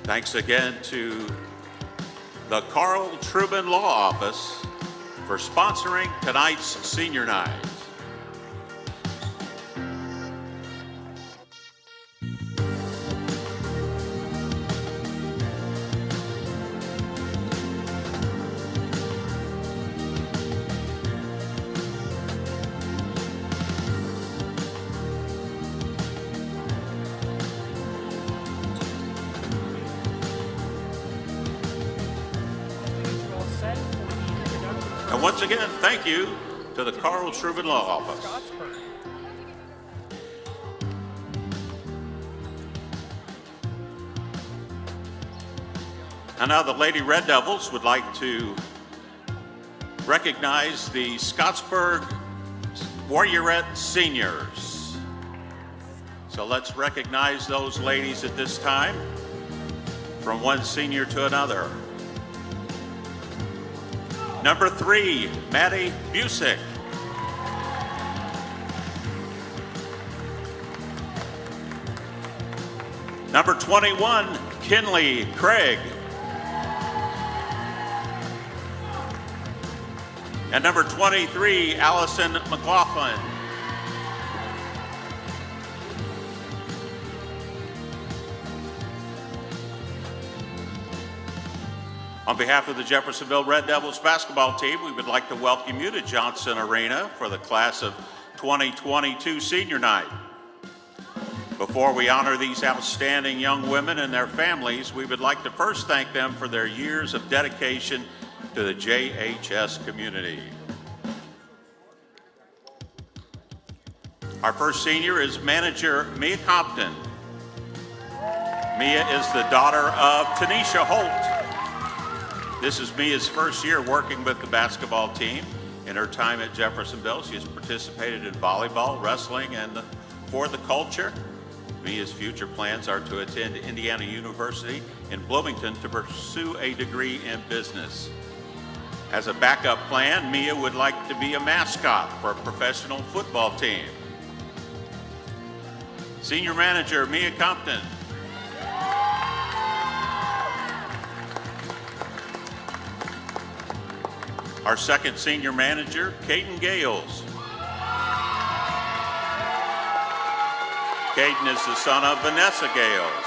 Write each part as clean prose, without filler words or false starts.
Thanks again to the Carl Truman Law Office for sponsoring tonight's senior night. And once again, thank you to the Carl Truman Law Office. Scottsburg. And now the Lady Red Devils would like to recognize the Scottsburg Warriorette Seniors. So let's recognize those ladies at this time from one senior to another. Number 3, Maddie Busick. Number 21, Kinley Craig. And number 23, Allison McLaughlin. On behalf of the Jeffersonville Red Devils basketball team, we would like to welcome you to Johnson Arena for the class of 2022 senior night. Before we honor these outstanding young women and their families, we would like to first thank them for their years of dedication to the JHS community. Our first senior is manager Mia Compton. Mia is the daughter of Tanisha Holt. This is Mia's first year working with the basketball team. In her time at Jeffersonville, she has participated in volleyball, wrestling, and for the culture. Mia's future plans are to attend Indiana University in Bloomington to pursue a degree in business. As a backup plan, Mia would like to be a mascot for a professional football team. Senior manager Mia Compton. Our second senior manager, Caden Gales. Caden is the son of Vanessa Gales.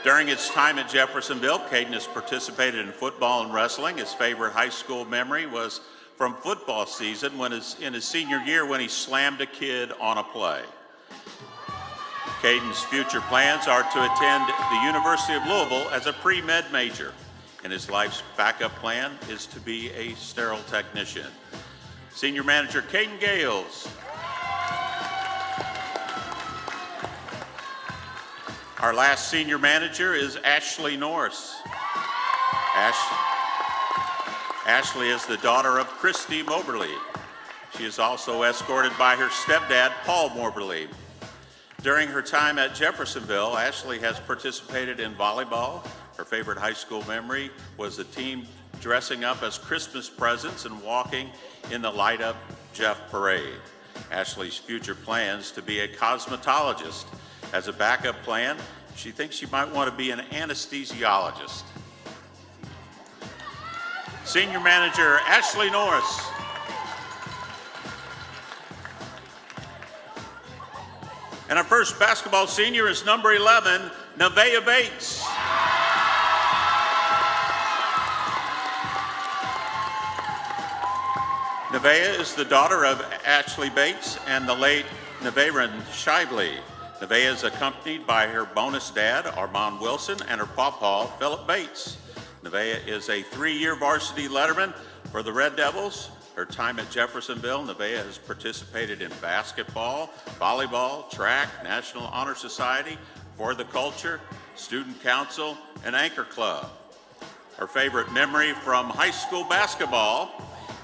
During his time at Jeffersonville, Caden has participated in football and wrestling. His favorite high school memory was from football season in his senior year when he slammed a kid on a play. Caden's future plans are to attend the University of Louisville as a pre-med major, and his life's backup plan is to be a sterile technician. Senior manager Caden Gales. Our last senior manager is Ashley Norris. Ashley is the daughter of Christy Moberly. She is also escorted by her stepdad, Paul Moberly. During her time at Jeffersonville, Ashley has participated in volleyball. Her favorite high school memory was the team dressing up as Christmas presents and walking in the Light Up Jeff Parade. Ashley's future plans to be a cosmetologist. As a backup plan, she thinks she might want to be an anesthesiologist. Senior manager Ashley Norris. And our first basketball senior is number 11, Nevaeh Bates. Nevaeh is the daughter of Ashley Bates and the late Nevaeh Shively. Nevaeh is accompanied by her bonus dad, Armand Wilson, and her pawpaw, Philip Bates. Nevaeh is a 3-year varsity letterman for the Red Devils. Her time at Jeffersonville, Nevaeh has participated in basketball, volleyball, track, National Honor Society, For the Culture, Student Council, and Anchor Club. Her favorite memory from high school basketball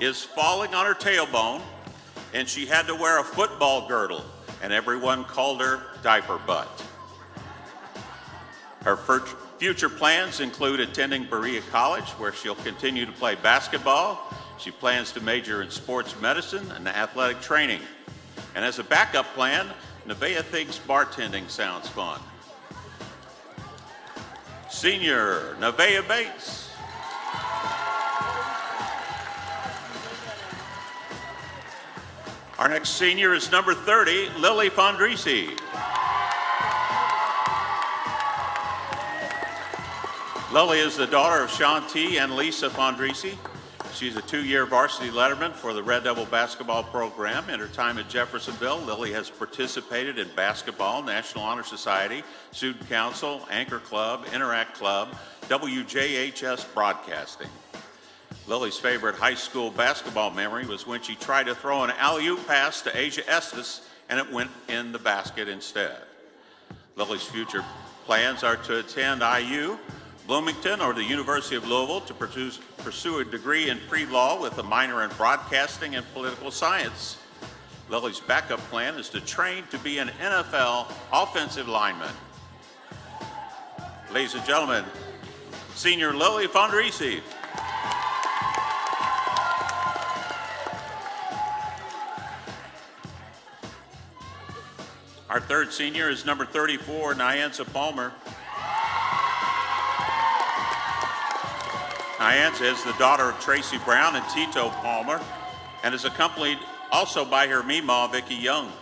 is falling on her tailbone, and she had to wear a football girdle, and everyone called her Diaper Butt. Her future plans include attending Berea College, where she'll continue to play basketball. She plans to major in sports medicine and athletic training. And as a backup plan, Nevaeh thinks bartending sounds fun. senior Nevaeh Bates. Our next senior is number 30, Lily Fondrisi. Lily is the daughter of Shanti and Lisa Fondrisi. She's a 2-year varsity letterman for the Red Devil basketball program. In her time at Jeffersonville, Lily has participated in basketball, National Honor Society, Student Council, Anchor Club, Interact Club, WJHS Broadcasting. Lily's favorite high school basketball memory was when she tried to throw an alley-oop pass to Asia Estes and it went in the basket instead. Lily's future plans are to attend IU, Bloomington, or the University of Louisville to pursue a degree in pre-law with a minor in broadcasting and political science. Lily's backup plan is to train to be an NFL offensive lineman. Ladies and gentlemen, senior Lily Fondrisi. Our third senior is number 34, Nyanza Palmer. Nyanza is the daughter of Tracy Brown and Tito Palmer and is accompanied also by her Meemaw, Vicki Young.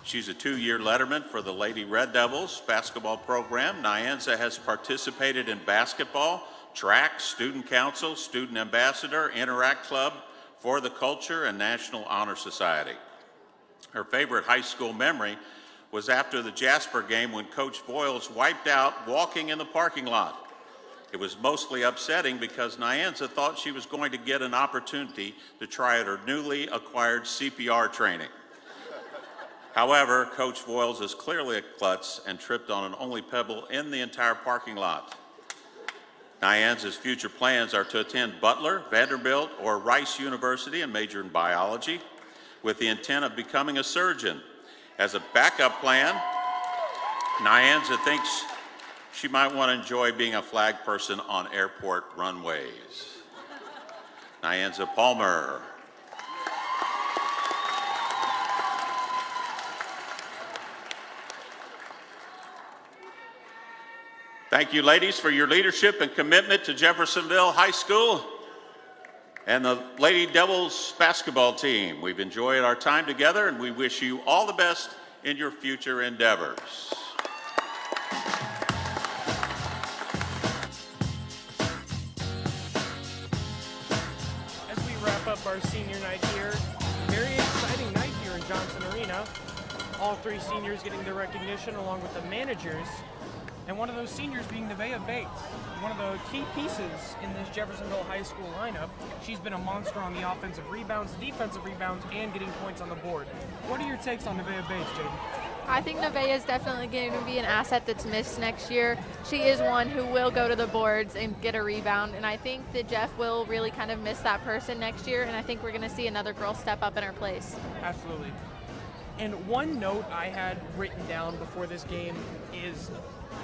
She's a 2-year letterman for the Lady Red Devils basketball program. Nyanza has participated in basketball, track, student council, student ambassador, Interact Club, For the Culture, and National Honor Society. Her favorite high school memory was after the Jasper game when Coach Boyles wiped out walking in the parking lot. It was mostly upsetting because Nyanza thought she was going to get an opportunity to try out her newly acquired CPR training. However, Coach Boyles is clearly a klutz and tripped on an only pebble in the entire parking lot. Nyanza's future plans are to attend Butler, Vanderbilt, or Rice University and major in biology with the intent of becoming a surgeon. As a backup plan, Nyanza thinks she might want to enjoy being a flag person on airport runways. Nyanza Palmer. Thank you, ladies, for your leadership and commitment to Jeffersonville High School and the Lady Devils basketball team. We've enjoyed our time together, and we wish you all the best in your future endeavors. As we wrap up our senior night here, very exciting night here in Johnson Arena. All 3 seniors getting their recognition along with the managers. And one of those seniors being Nevaeh Bates, one of the key pieces in this Jeffersonville High School lineup. She's been a monster on the offensive rebounds, defensive rebounds, and getting points on the board. What are your takes on Nevaeh Bates, Jaden? I think Nevaeh is definitely going to be an asset that's missed next year. She is one who will go to the boards and get a rebound, and I think that Jeff will really kind of miss that person next year, and I think we're going to see another girl step up in her place. Absolutely. And one note I had written down before this game is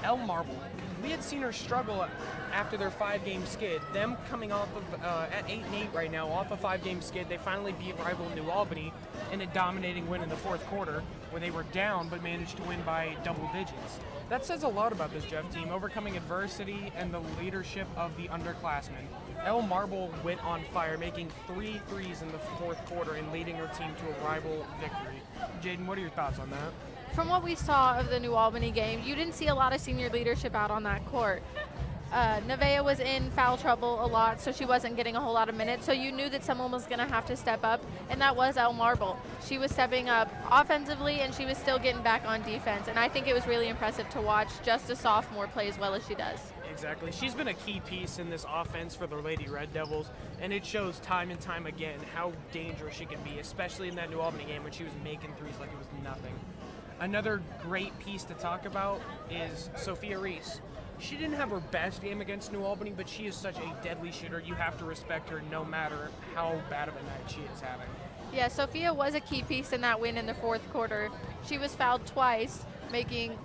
El Marble. We had seen her struggle after their 5-game skid. Them coming off of, at 8-8 right now, off a 5-game skid, they finally beat rival New Albany in a dominating win in the 4th quarter where they were down but managed to win by double digits. That says a lot about this Jeff team, overcoming adversity and the leadership of the underclassmen. El Marble went on fire, making 3 threes in the 4th quarter and leading her team to a rival victory. Jaden, what are your thoughts on that? From what we saw of the New Albany game, you didn't see a lot of senior leadership out on that court. Nevaeh was in foul trouble a lot, so she wasn't getting a whole lot of minutes, so you knew that someone was going to have to step up, and that was El Marble. She was stepping up offensively, and she was still getting back on defense, and I think it was really impressive to watch just a sophomore play as well as she does. Exactly. She's been a key piece in this offense for the Lady Red Devils, and it shows time and time again how dangerous she can be, especially in that New Albany game when she was making threes like it was nothing. Another great piece to talk about is Sophia Reese. She didn't have her best game against New Albany, but she is such a deadly shooter. You have to respect her no matter how bad of a night she is having. Yeah, Sophia was a key piece in that win in the 4th quarter. She was fouled twice, making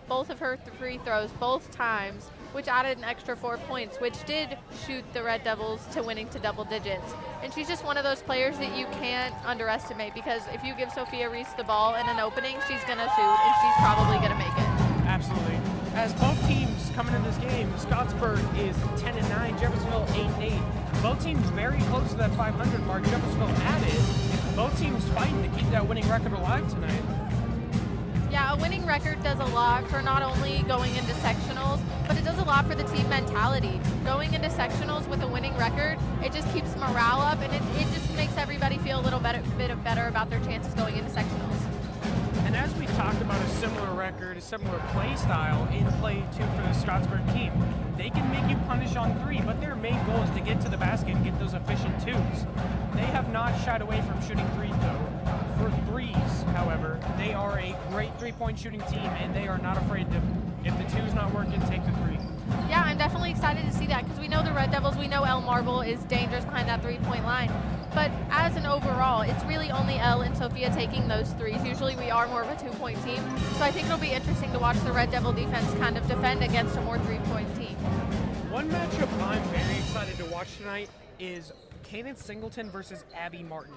both of her free throws both times, which added an extra 4 points, which did shoot the Red Devils to winning to double digits. And she's just one of those players that you can't underestimate, because if you give Sophia Reese the ball in an opening, she's going to shoot, and she's probably going to make it. Absolutely. As both teams coming in this game, Scottsburg is 10-9, Jeffersonville 8-8. Both teams very close to that 500 mark. Jeffersonville added. Both teams fighting to keep that winning record alive tonight. Yeah, a winning record does a lot for not only going into sectionals, but it does a lot for the team mentality. Going into sectionals with a winning record, it just keeps morale up, and it just makes everybody feel a little bit better about their chances going into sectionals. And as we talked about a similar record, a similar play style in play two for the Scottsburg team, they can make you punish on three, but their main goal is to get to the basket and get those efficient twos. They have not shied away from shooting threes though. For threes, however, they are a great three-point shooting team, and they are not afraid to, if the two's not working, take the three. Yeah, I'm definitely excited to see that because we know the Red Devils, we know El Marble is dangerous behind that three-point line. But as an overall, it's really only El and Sophia taking those threes. Usually we are more of a two-point team. So I think it'll be interesting to watch the Red Devil defense kind of defend against a more three-point team. One matchup I'm very excited to watch tonight is Cadence Singleton versus Abby Martin.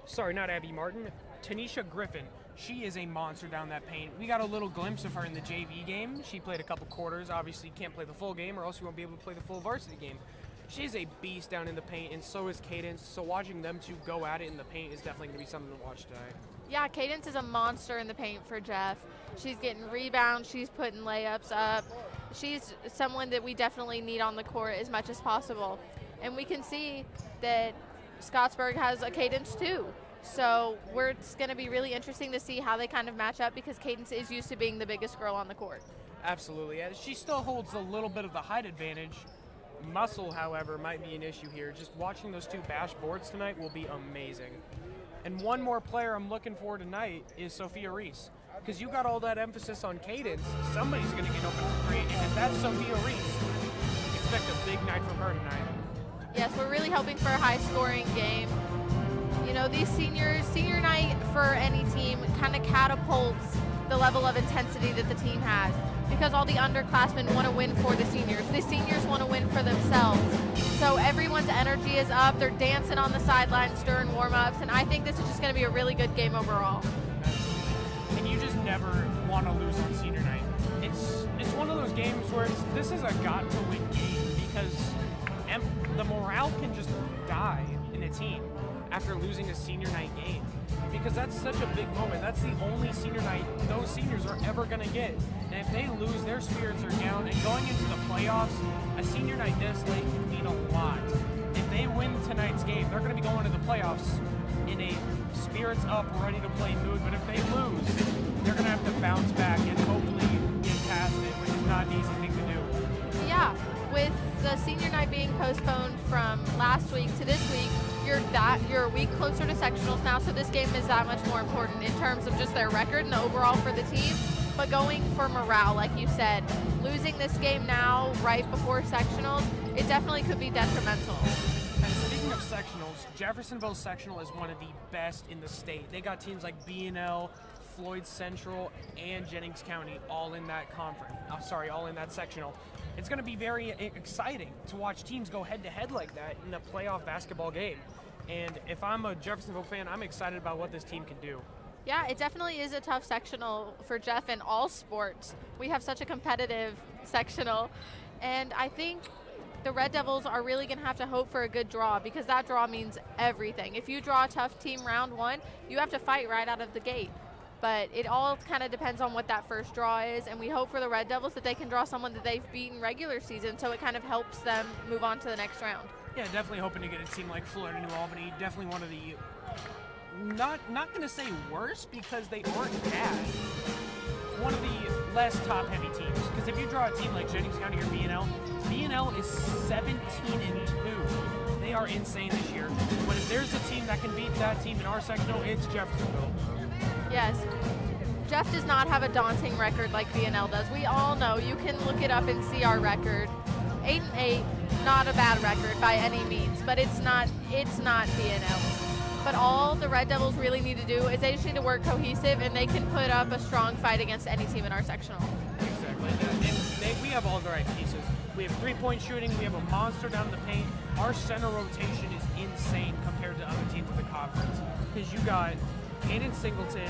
Sorry, not Abby Martin, Tanisha Griffin. She is a monster down that paint. We got a little glimpse of her in the JV game. She played a couple quarters. Obviously can't play the full game or else you won't be able to play the full varsity game. She's a beast down in the paint, and so is Cadence. So watching them two go at it in the paint is definitely going to be something to watch tonight. Yeah, Cadence is a monster in the paint for Jeff. She's getting rebounds. She's putting layups up. She's someone that we definitely need on the court as much as possible. And we can see that Scottsburg has a Cadence too. So it's going to be really interesting to see how they kind of match up because Cadence is used to being the biggest girl on the court. Absolutely. She still holds a little bit of the height advantage. Muscle, however, might be an issue here. Just watching those two bash boards tonight will be amazing. And one more player I'm looking for tonight is Sophia Reese. Because you got all that emphasis on Cadence, somebody's going to get open for three. And if that's Sophia Reese, expect a big night from her tonight. Yes, we're really hoping for a high-scoring game. You know, these senior night for any team kind of catapults the level of intensity that the team has because all the underclassmen want to win for the seniors. The seniors want to win for themselves. So everyone's energy is up. They're dancing on the sidelines during warm-ups, and I think this is just going to be a really good game overall. And you just never want to lose on senior night. It's one of those games where this is a got-to-win game because the morale can just die in a team after losing a senior night game because that's such a big moment. That's the only senior night those seniors are ever going to get. And if they lose, their spirits are down. And going into the playoffs, a senior night this late can mean a lot. If they win tonight's game, they're going to be going to the playoffs in a spirits up, ready to play mood. But if they lose, they're going to have to bounce back and hopefully get past it, which is not an easy thing to do. Yeah, with the senior night being postponed from last week to this week, you're a week closer to sectionals now, so this game is that much more important in terms of just their record and the overall for the team. But going for morale, like you said, losing this game now right before sectionals, it definitely could be detrimental. And speaking of sectionals, Jeffersonville sectional is one of the best in the state. They got teams like B&L, Floyd Central, and Jennings County all in that all in that sectional. It's going to be very exciting to watch teams go head-to-head like that in a playoff basketball game. And if I'm a Jeffersonville fan, I'm excited about what this team can do. Yeah, it definitely is a tough sectional for Jeff in all sports. We have such a competitive sectional. And I think the Red Devils are really going to have to hope for a good draw because that draw means everything. If you draw a tough team round one, you have to fight right out of the gate. But it all kind of depends on what that first draw is, and we hope for the Red Devils that they can draw someone that they've beaten regular season, so it kind of helps them move on to the next round. Yeah, definitely hoping to get a team like Florida New Albany. Definitely one of the, not going to say worse because they aren't bad, one of the less top-heavy teams. Because if you draw a team like Jennings County or B&L is 17-2. They are insane this year. But if there's a team that can beat that team in our sectional, it's Jeffersonville. Yes. Jeff does not have a daunting record like B&L does. We all know. You can look it up and see our record. 8-8, not a bad record by any means, but it's not B&L. But all the Red Devils really need to do is they just need to work cohesive, and they can put up a strong fight against any team in our sectional. Exactly. And we have all the right pieces. We have three-point shooting. We have a monster down the paint. Our center rotation is insane compared to other teams in the conference because you got Hayden Singleton,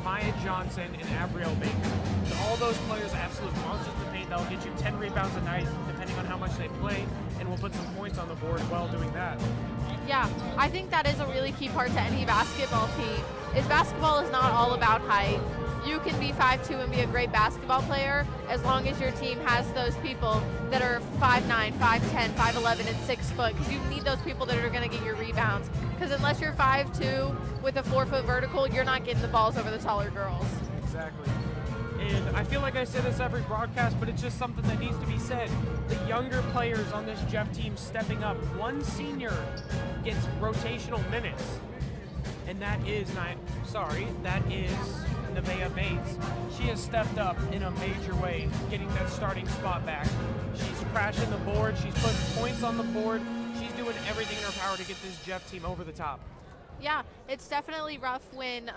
Maya Johnson, and Abrielle Baker. All those players are absolute monsters in the paint. That'll get you 10 rebounds a night, depending on how much they play, and will put some points on the board while doing that. Yeah, I think that is a really key part to any basketball team. Basketball is not all about height. You can be 5'2" and be a great basketball player as long as your team has those people that are 5'9", 5'10", 5'11", and 6 foot, because you need those people that are going to get your rebounds. Because unless you're 5'2" with a 4 foot vertical, you're not getting the balls over the taller girls. Exactly. And I feel like I say this every broadcast, but it's just something that needs to be said. The younger players on this Jeff team stepping up. One senior gets rotational minutes, and that is Nevaeh Bates. She has stepped up in a major way, getting that starting spot back. She's crashing the board. She's putting points on the board. She's doing everything in her power to get this Jeff team over the top. Yeah, it's definitely rough when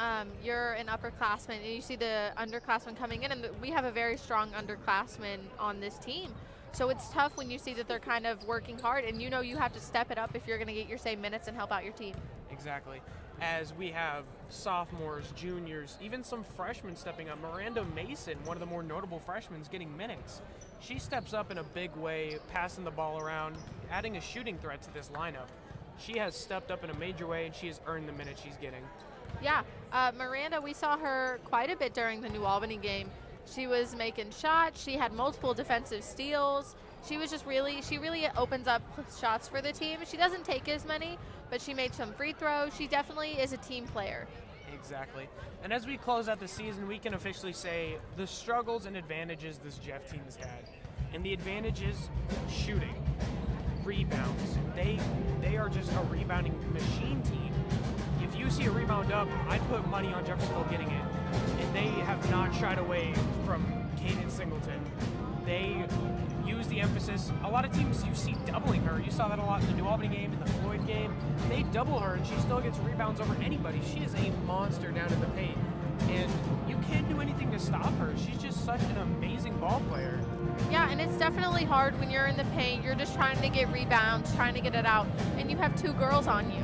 you're an upperclassman and you see the underclassmen coming in, and we have a very strong underclassman on this team. So it's tough when you see that they're kind of working hard, and you know you have to step it up if you're going to get your same minutes and help out your team. Exactly. As we have sophomores, juniors, even some freshmen stepping up. Miranda Mason, one of the more notable freshmen, is getting minutes. She steps up in a big way, passing the ball around, adding a shooting threat to this lineup. She has stepped up in a major way, and she has earned the minutes she's getting. Yeah, Miranda, we saw her quite a bit during the New Albany game. She was making shots. She had multiple defensive steals. She really opens up shots for the team. She doesn't take as many, but she made some free throws. She definitely is a team player. Exactly. And as we close out the season, we can officially say the struggles and advantages this Jeff team has had. And the advantages, shooting, rebounds. They are just a rebounding machine team. If you see a rebound up, I'd put money on Jeffersonville getting it. And they have not shied away from Kaden Singleton. They use the emphasis. A lot of teams you see doubling her. You saw that a lot in the New Albany game, in the Floyd game. They double her, and she still gets rebounds over anybody. She is a monster down in the paint, and you can't do anything to stop her. She's just such an amazing ball player. Yeah, and it's definitely hard when you're in the paint. You're just trying to get rebounds, trying to get it out, and you have two girls on you.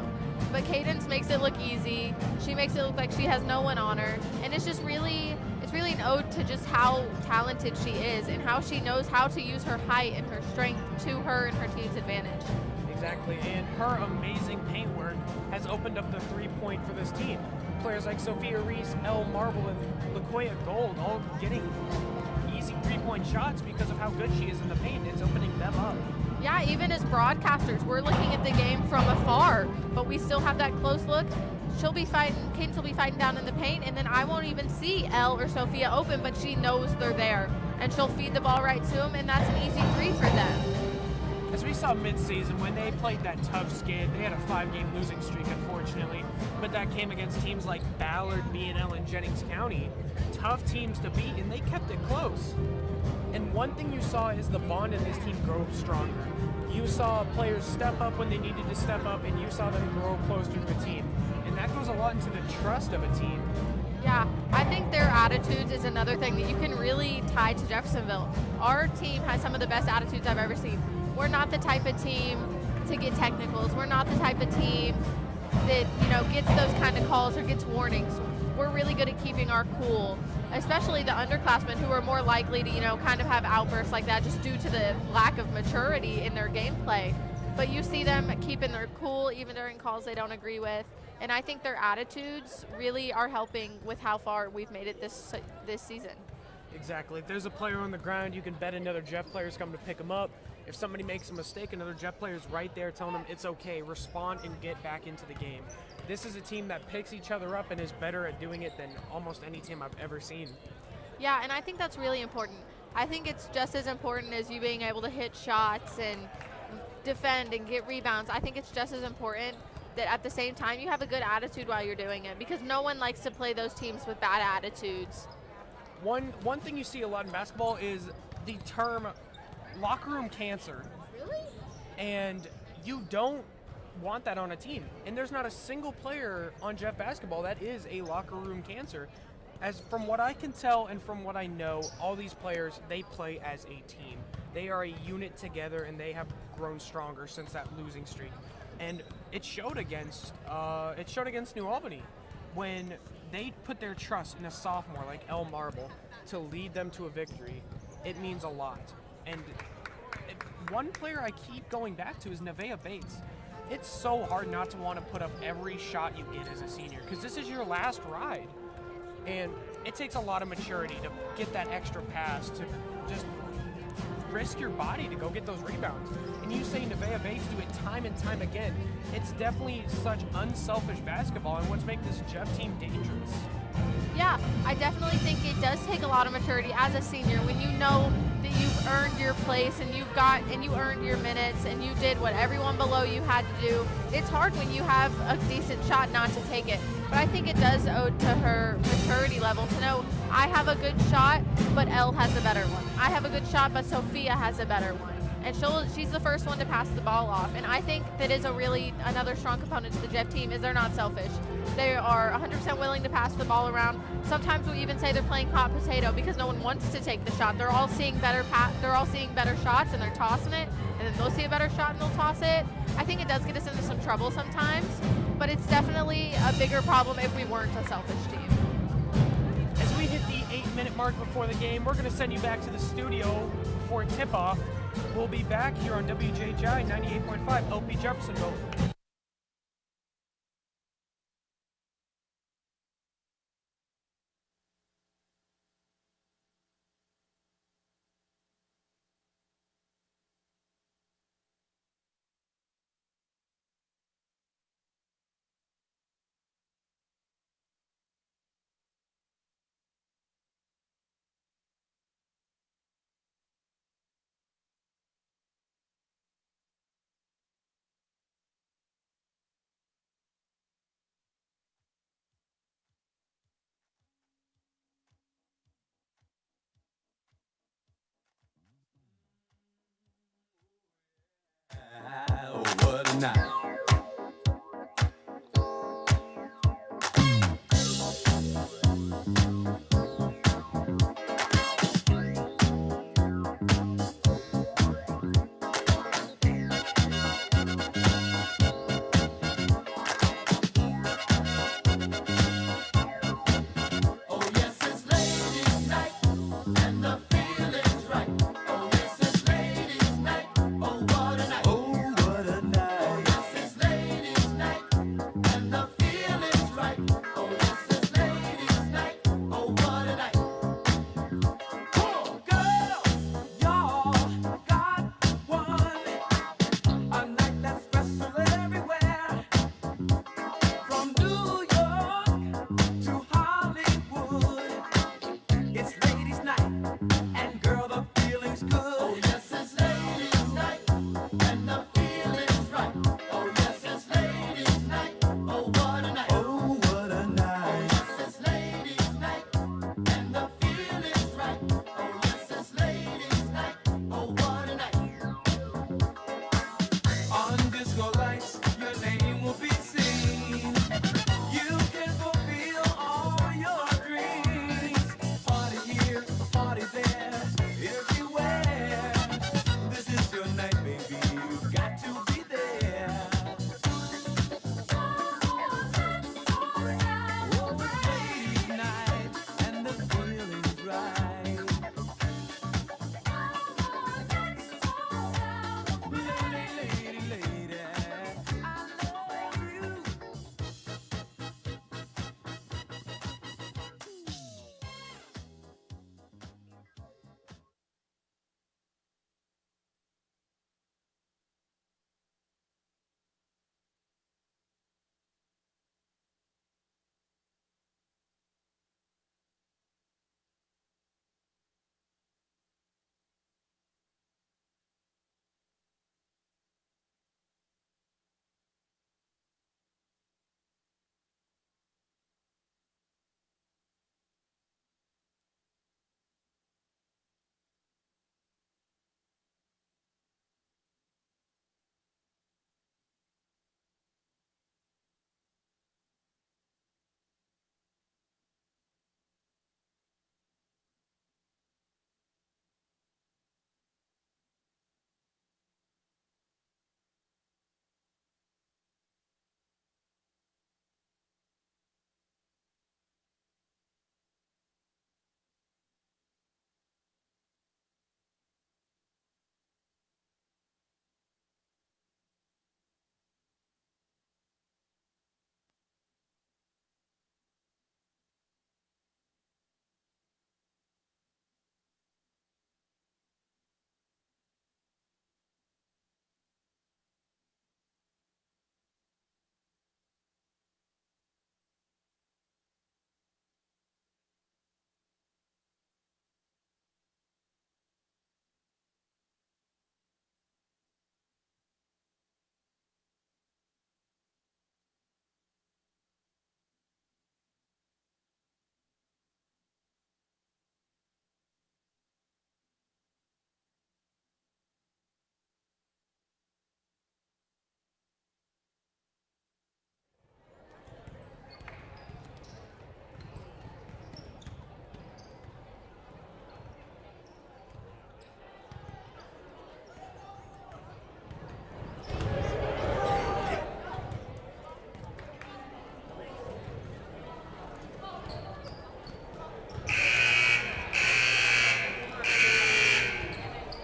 But Cadence makes it look easy. She makes it look like she has no one on her, and it's really an ode to just how talented she is and how she knows how to use her height and her strength to her and her team's advantage. Exactly, and her amazing paint work has opened up the three-point for this team. Players like Sophia Reese, Elle Marble, and LaQuaya Gold all getting easy three-point shots because of how good she is in the paint. It's opening them up. Yeah, even as broadcasters, we're looking at the game from afar, but we still have that close look. Cadence will be fighting down in the paint, and then I won't even see Elle or Sophia open, but she knows they're there, and she'll feed the ball right to them, and that's an easy three for them. As we saw mid-season, when they played that tough skid, they had a 5-game losing streak, unfortunately, but that came against teams like Ballard, B&L, and Jennings County. Tough teams to beat, and they kept it close. And one thing you saw is the bond in this team grow stronger. You saw players step up when they needed to step up, and you saw them grow closer to the team. And that goes a lot into the trust of a team. Yeah, I think their attitudes is another thing that you can really tie to Jeffersonville. Our team has some of the best attitudes I've ever seen. We're not the type of team to get technicals. We're not the type of team that, gets those kind of calls or gets warnings. We're really good at keeping our cool, especially the underclassmen who are more likely to, kind of have outbursts like that just due to the lack of maturity in their gameplay. But you see them keeping their cool even during calls they don't agree with. And I think their attitudes really are helping with how far we've made it this season. Exactly. If there's a player on the ground, you can bet another Jeff player's coming to pick him up. If somebody makes a mistake, another Jeff player's right there telling them it's okay, respond and get back into the game. This is a team that picks each other up and is better at doing it than almost any team I've ever seen. Yeah, and I think that's really important. I think it's just as important as you being able to hit shots and defend and get rebounds. I think it's just as important that at the same time you have a good attitude while you're doing it, because no one likes to play those teams with bad attitudes. One thing you see a lot in basketball is the term locker room cancer. Really? And you don't want that on a team. And there's not a single player on Jeff basketball that is a locker room cancer. As from what I can tell and from what I know, all these players, they play as a team. They are a unit together, and they have grown stronger since that losing streak. And it showed against New Albany. when they put their trust in a sophomore like El Marble to lead them to a victory, it means a lot. And one player I keep going back to is Nevaeh Bates. It's so hard not to want to put up every shot you get as a senior because this is your last ride. And it takes a lot of maturity to get that extra pass, to just risk your body to go get those rebounds. And you say Nevaeh Bates do it time and time again. It's definitely such unselfish basketball and what's make this Jeff team dangerous. Yeah, I definitely think it does take a lot of maturity as a senior when you know that you've earned your place and you earned your minutes and you did what everyone below you had to do. It's hard when you have a decent shot not to take it. But I think it does owe to her maturity level to know I have a good shot, but Elle has a better one. I have a good shot, but Sophia has a better one. And she's the first one to pass the ball off. And I think that is another strong component to the Jeff team is they're not selfish. They are 100% willing to pass the ball around. Sometimes we even say they're playing hot potato because no one wants to take the shot. They're all seeing better shots and they're tossing it, and then they'll see a better shot and they'll toss it. I think it does get us into some trouble sometimes, but it's definitely a bigger problem if we weren't a selfish team. As we hit the 8-minute mark before the game, we're going to send you back to the studio for tip-off. We'll be back here on WJJ 98.5 LP Jeffersonville. What a night. Oh, what a night.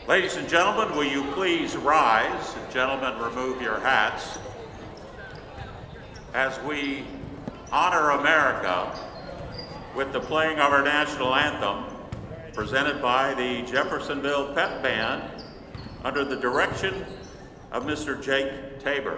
Ladies and gentlemen, will you please rise? Gentlemen, remove your hats as we honor America with the playing of our national anthem, presented by the Jeffersonville Pep Band under the direction of Mr. Jake Tabor.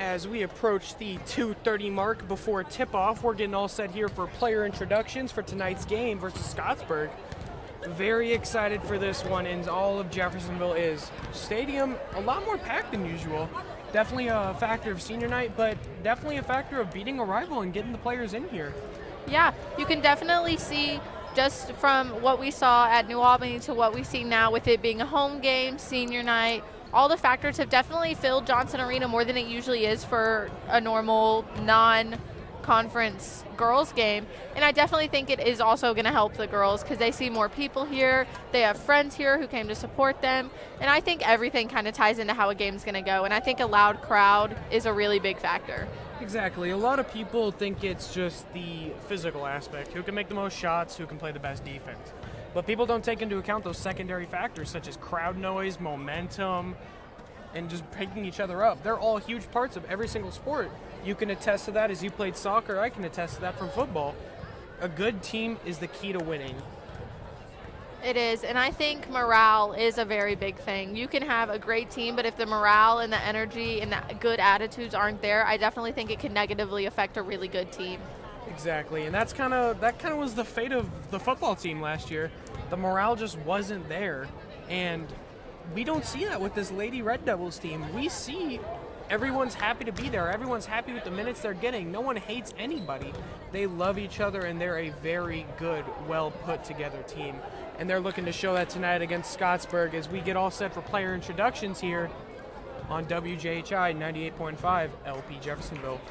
As we approach the 2:30 mark before tip-off, we're getting all set here for player introductions for tonight's game versus Scottsburg. Very excited for this one, and all of Jeffersonville is. Stadium a lot more packed than usual. Definitely a factor of senior night, but definitely a factor of beating a rival and getting the players in here. Yeah, you can definitely see just from what we saw at New Albany to what we see now with it being a home game, senior night, all the factors have definitely filled Johnson Arena more than it usually is for a normal non-conference girls game. And I definitely think it is also going to help the girls because they see more people here. They have friends here who came to support them. And I think everything kind of ties into how a game's going to go. And I think a loud crowd is a really big factor. Exactly. A lot of people think it's just the physical aspect. Who can make the most shots, who can play the best defense. But people don't take into account those secondary factors such as crowd noise, momentum, and just picking each other up. They're all huge parts of every single sport. You can attest to that as you played soccer. I can attest to that from football. A good team is the key to winning. It is, and I think morale is a very big thing. You can have a great team, but if the morale and the energy and the good attitudes aren't there, I definitely think it can negatively affect a really good team. Exactly, and that kind of was the fate of the football team last year. The morale just wasn't there, and we don't see that with this Lady Red Devils team. We see everyone's happy to be there. Everyone's happy with the minutes they're getting. No one hates anybody. They love each other, and they're a very good, well put together team. And they're looking to show that tonight against Scottsburg as we get all set for player introductions here on WJHI 98.5 LP Jeffersonville.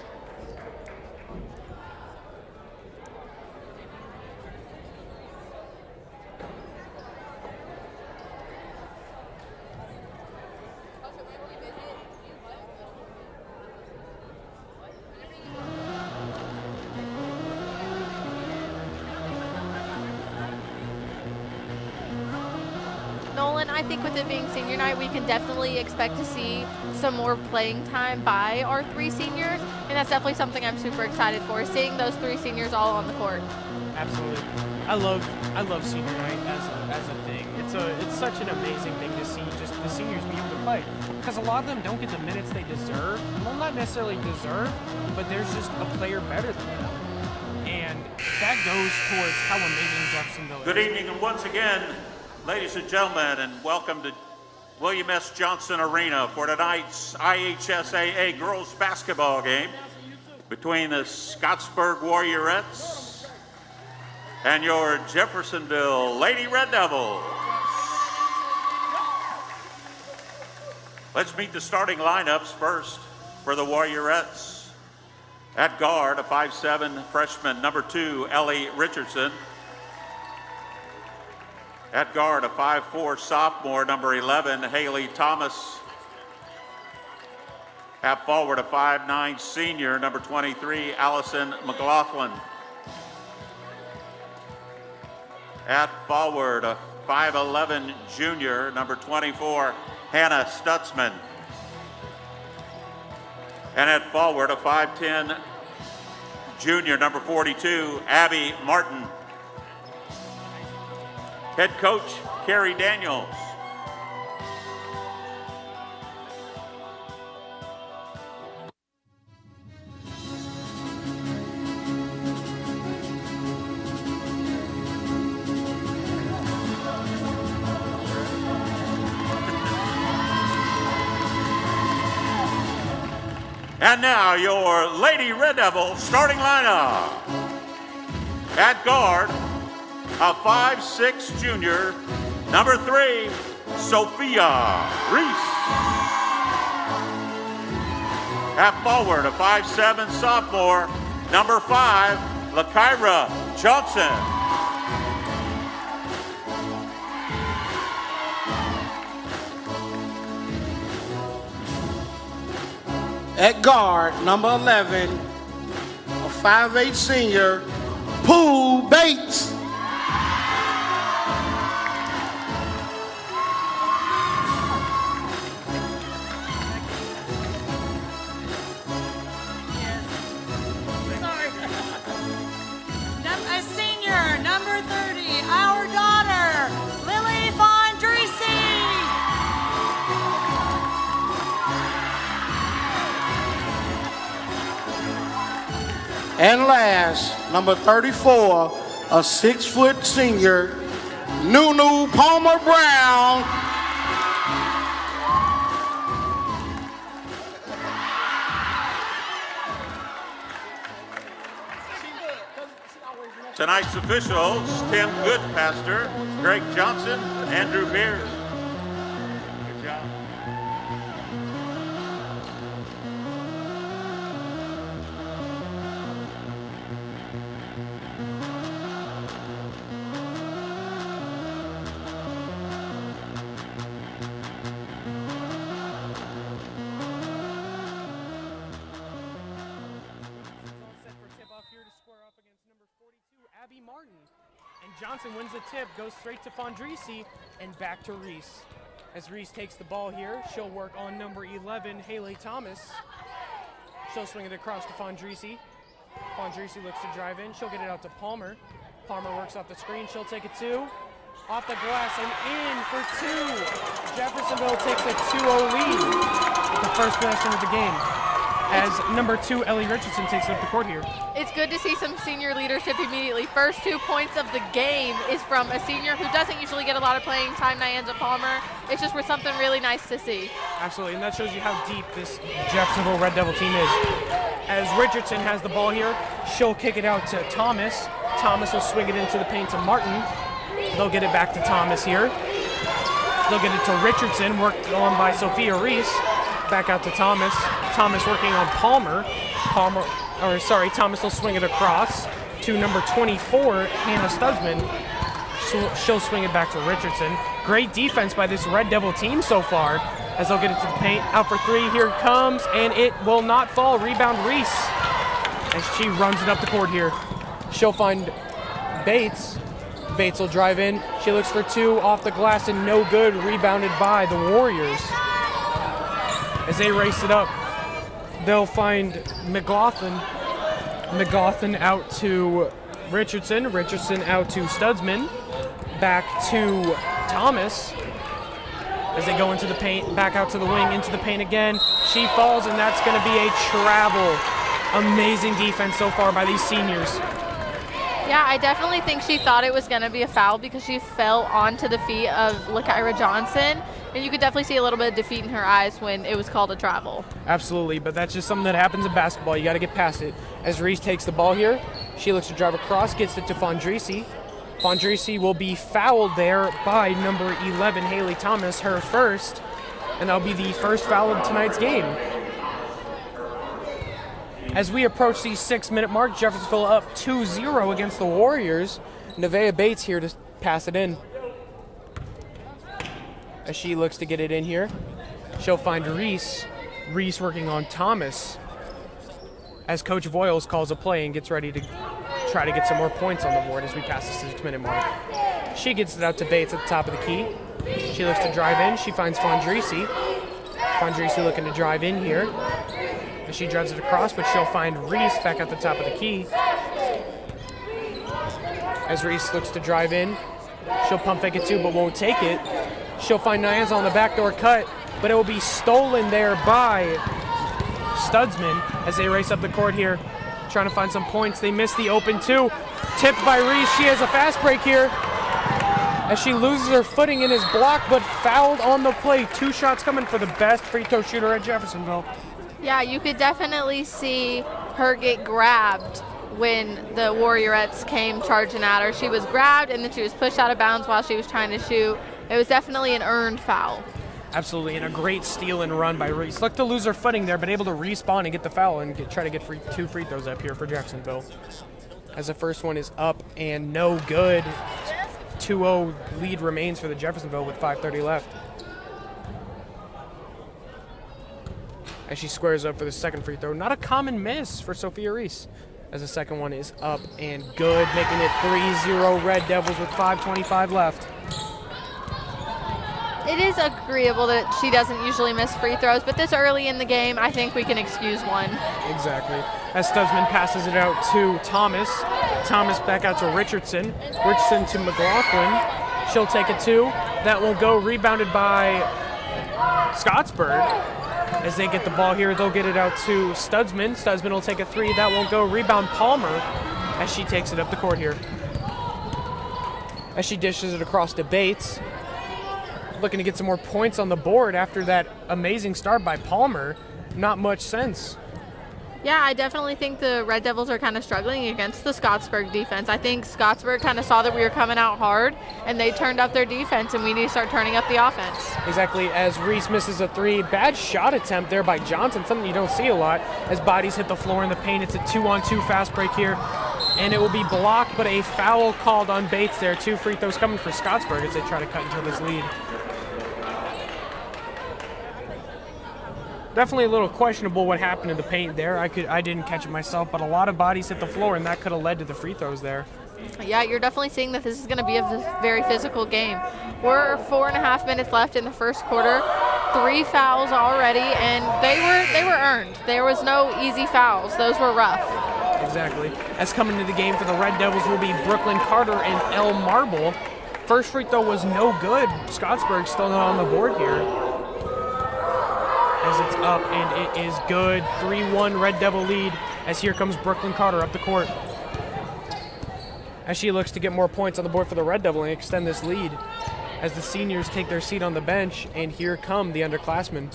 I think with it being senior night, we can definitely expect to see some more playing time by our three seniors, and that's definitely something I'm super excited for, seeing those three seniors all on the court. Absolutely. I love senior night as a thing. It's such an amazing thing to see just the seniors be able to play, because a lot of them don't get the minutes they deserve. Well, not necessarily deserve, but there's just a player better than them. And that goes towards how amazing Jeffersonville is. Good evening, and once again, ladies and gentlemen, and welcome to William S. Johnson Arena for tonight's IHSAA girls basketball game between the Scottsburg Warriorettes and your Jeffersonville Lady Red Devils. Let's meet the starting lineups first for the Warriorettes. At guard, a 5'7" freshman, number 2, Ellie Richardson. At guard, a 5'4" sophomore, number 11, Haley Thomas. At forward, a 5'9" senior, number 23, Allison McLaughlin. At forward, a 5'11" junior, number 24, Hannah Stutzman. And at forward, a 5'10" junior, number 42, Abby Martin. Head coach, Carrie Daniels. And now your Lady Red Devil starting lineup. At guard, a 5'6" junior, number 3, Sophia Reese. At forward, a 5'7" sophomore, number 5, Lakyra Johnson. At guard, number 11, a 5'8" senior, Pooh Bates. A senior, number 30, our daughter, Lily Fondrisi. And last, number 34, a 6' senior, Nunu Palmer Brown. Tonight's officials, Tim Goodpaster, Greg Johnson, Andrew Beers. Good job. Abby Martin. And Johnson wins the tip, goes straight to Fondrisi, and back to Reese. As Reese takes the ball here, she'll work on number 11, Haley Thomas. She'll swing it across to Fondrisi. Fondrisi looks to drive in. She'll get it out to Palmer. Palmer works off the screen. She'll take it 2. Off the glass and in for 2. Jeffersonville takes a 2-0 lead at the first possession of the game, as number 2, Ellie Richardson, takes up the court here. It's good to see some senior leadership immediately. First 2 points of the game is from a senior who doesn't usually get a lot of playing time, Nyanza Palmer. It's just for something really nice to see. Absolutely, and that shows you how deep this Jeffersonville Red Devil team is. As Richardson has the ball here, she'll kick it out to Thomas. Thomas will swing it into the paint to Martin. They'll get it back to Thomas here. They'll get it to Richardson, worked on by Sophia Reese. Back out to Thomas. Thomas working on Palmer. Thomas will swing it across to number 24, Hannah Stutzman. She'll swing it back to Richardson. Great defense by this Red Devil team so far, as they'll get it to the paint. Out for 3, here it comes, and it will not fall. Rebound Reese, as she runs it up the court here. She'll find Bates. Bates will drive in. She looks for 2 off the glass and no good. Rebounded by the Warriors. As they race it up, they'll find McLaughlin. McLaughlin out to Richardson. Richardson out to Stutzman. Back to Thomas. As they go into the paint, back out to the wing, into the paint again. She falls, and that's going to be a travel. Amazing defense so far by these seniors. Yeah, I definitely think she thought it was going to be a foul because she fell onto the feet of Lakyra Johnson. And you could definitely see a little bit of defeat in her eyes when it was called a travel. Absolutely, but that's just something that happens in basketball. You got to get past it. As Reese takes the ball here, she looks to drive across, gets it to Fondrisi. Fondrisi will be fouled there by number 11, Haley Thomas, her first. And that'll be the first foul of tonight's game. As we approach the 6-minute mark, Jeffersonville up 2-0 against the Warriors. Nevaeh Bates here to pass it in. as she looks to get it in here. She'll find Reese. Reese working on Thomas as Coach Voiles calls a play and gets ready to try to get some more points on the board as we pass the 6-minute mark. She gets it out to Bates at the top of the key. She looks to drive in. She finds Fondrisi. Fondrisi looking to drive in here. And she drives it across, but she'll find Reese back at the top of the key. As Reese looks to drive in, she'll pump fake it too, but won't take it. She'll find Nyanza on the backdoor cut, but it will be stolen there by Studsman as they race up the court here, trying to find some points. They miss the open two. Tipped by Reese. She has a fast break here as she loses her footing and is blocked, but fouled on the play. 2 shots coming for the best free throw shooter at Jeffersonville. Yeah, you could definitely see her get grabbed when the Warriorettes came charging at her. She was grabbed and then she was pushed out of bounds while she was trying to shoot. It was definitely an earned foul. Absolutely, and a great steal and run by Reese. Looked to lose her footing there, but able to respawn and get the foul and try to get 2 free throws up here for Jacksonville. As the first one is up and no good. 2-0 lead remains for the Jeffersonville with 5:30 left. As she squares up for the second free throw. Not a common miss for Sophia Reese. As the second one is up and good, making it 3-0 Red Devils with 5:25 left. It is agreeable that she doesn't usually miss free throws, but this early in the game, I think we can excuse one. Exactly. As Studsman passes it out to Thomas. Thomas back out to Richardson. Richardson to McLaughlin. She'll take it 2. That will go rebounded by Scottsburg. As they get the ball here, they'll get it out to Studsman. Studsman will take a 3. That won't go. Rebound Palmer as she takes it up the court here. As she dishes it across to Bates. Looking to get some more points on the board after that amazing start by Palmer. Not much sense. Yeah, I definitely think the Red Devils are kind of struggling against the Scottsburg defense. I think Scottsburg kind of saw that we were coming out hard, and they turned up their defense, and we need to start turning up the offense. Exactly, as Reese misses a 3. Bad shot attempt there by Johnson, something you don't see a lot. As bodies hit the floor in the paint, it's a 2-on-2 fast break here, and it will be blocked, but a foul called on Bates there. 2 free throws coming for Scottsburg as they try to cut into this lead. Definitely a little questionable what happened in the paint there. I didn't catch it myself, but a lot of bodies hit the floor, and that could have led to the free throws there. Yeah, you're definitely seeing that this is going to be a very physical game. We're 4.5 minutes left in the first quarter. 3 fouls already, and they were earned. There was no easy fouls. Those were rough. Exactly. As coming into the game for the Red Devils will be Brooklyn Carter and Elle Marble. First free throw was no good. Scottsburg still not on the board here. As it's up and it is good. 3-1 Red Devil lead as here comes Brooklyn Carter up the court. As she looks to get more points on the board for the Red Devil and extend this lead. As the seniors take their seat on the bench, and here come the underclassmen.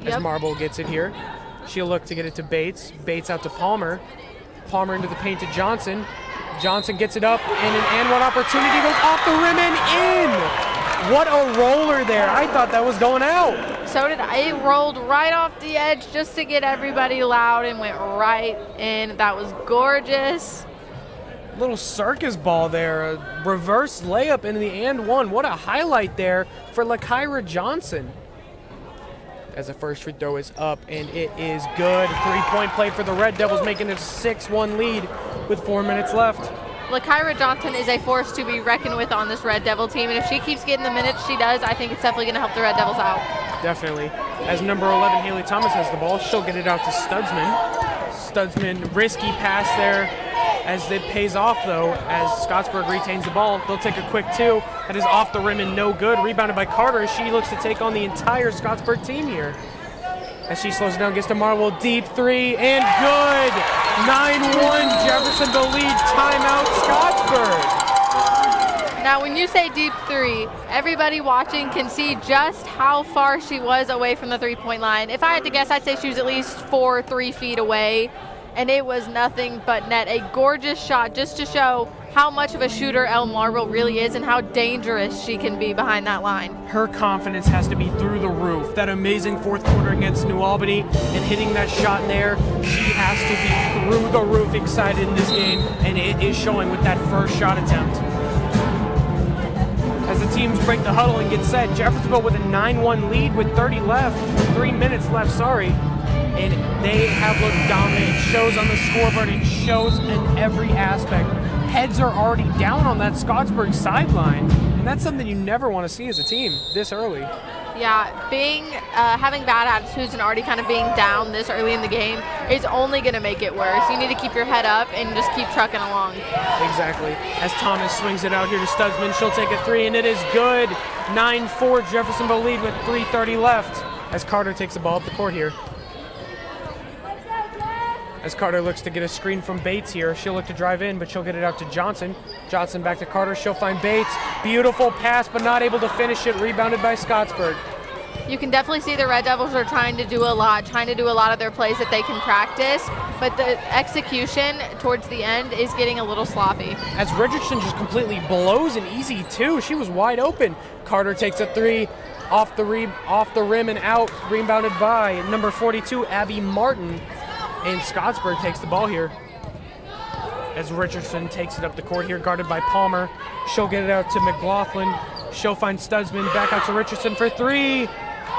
As Marble gets it here. She'll look to get it to Bates. Bates out to Palmer. Palmer into the paint to Johnson. Johnson gets it up, and an and one opportunity goes off the rim and in! What a roller there. I thought that was going out. So did I. It rolled right off the edge just to get everybody loud and went right in. That was gorgeous. Little circus ball there. A reverse layup into the and one. What a highlight there for LaKyra Johnson. As the first free throw is up, and it is good. 3-point play for the Red Devils, making it a 6-1 lead with 4 minutes left. LaKyra Johnson is a force to be reckoned with on this Red Devil team, and if she keeps getting the minutes she does, I think it's definitely going to help the Red Devils out. Definitely. As number 11, Haley Thomas has the ball, she'll get it out to Studsman. Studsman, risky pass there as it pays off, though, as Scottsburg retains the ball. They'll take a quick 2. That is off the rim and no good. Rebounded by Carter as she looks to take on the entire Scottsburg team here. As she slows it down, gets to Marble, deep 3, and good! 9-1, Jeffersonville lead, timeout, Scottsburg. Now, when you say deep 3, everybody watching can see just how far she was away from the 3-point line. If I had to guess, I'd say she was at least 3 feet away, and it was nothing but net. A gorgeous shot just to show how much of a shooter Elle Marble really is and how dangerous she can be behind that line. Her confidence has to be through the roof. That amazing fourth quarter against New Albany and hitting that shot there, she has to be through the roof excited in this game, and it is showing with that first shot attempt. As the teams break the huddle and get set. Jeffersonville with a 9-1 lead with 3 minutes left, sorry. And they have looked dominant. It shows on the scoreboard. It shows in every aspect. Heads are already down on that Scottsburg sideline. And that's something you never want to see as a team this early. Yeah, having bad attitudes and already kind of being down this early in the game is only going to make it worse. You need to keep your head up and just keep trucking along. Exactly. As Thomas swings it out here to Studsman, she'll take a 3, and it is good. 9-4 Jeffersonville lead with 3:30 left as Carter takes the ball up the court here. As Carter looks to get a screen from Bates here, she'll look to drive in, but she'll get it out to Johnson. Johnson back to Carter, she'll find Bates. Beautiful pass, but not able to finish it, rebounded by Scottsburg. You can definitely see the Red Devils are trying to do a lot of their plays that they can practice, but the execution towards the end is getting a little sloppy. As Richardson just completely blows an easy 2, she was wide open. Carter takes a 3, off the rim and out, rebounded by number 42, Abby Martin. And Scottsburg takes the ball here as Richardson takes it up the court here, guarded by Palmer. She'll get it out to McLaughlin. She'll find Studsman, back out to Richardson for 3.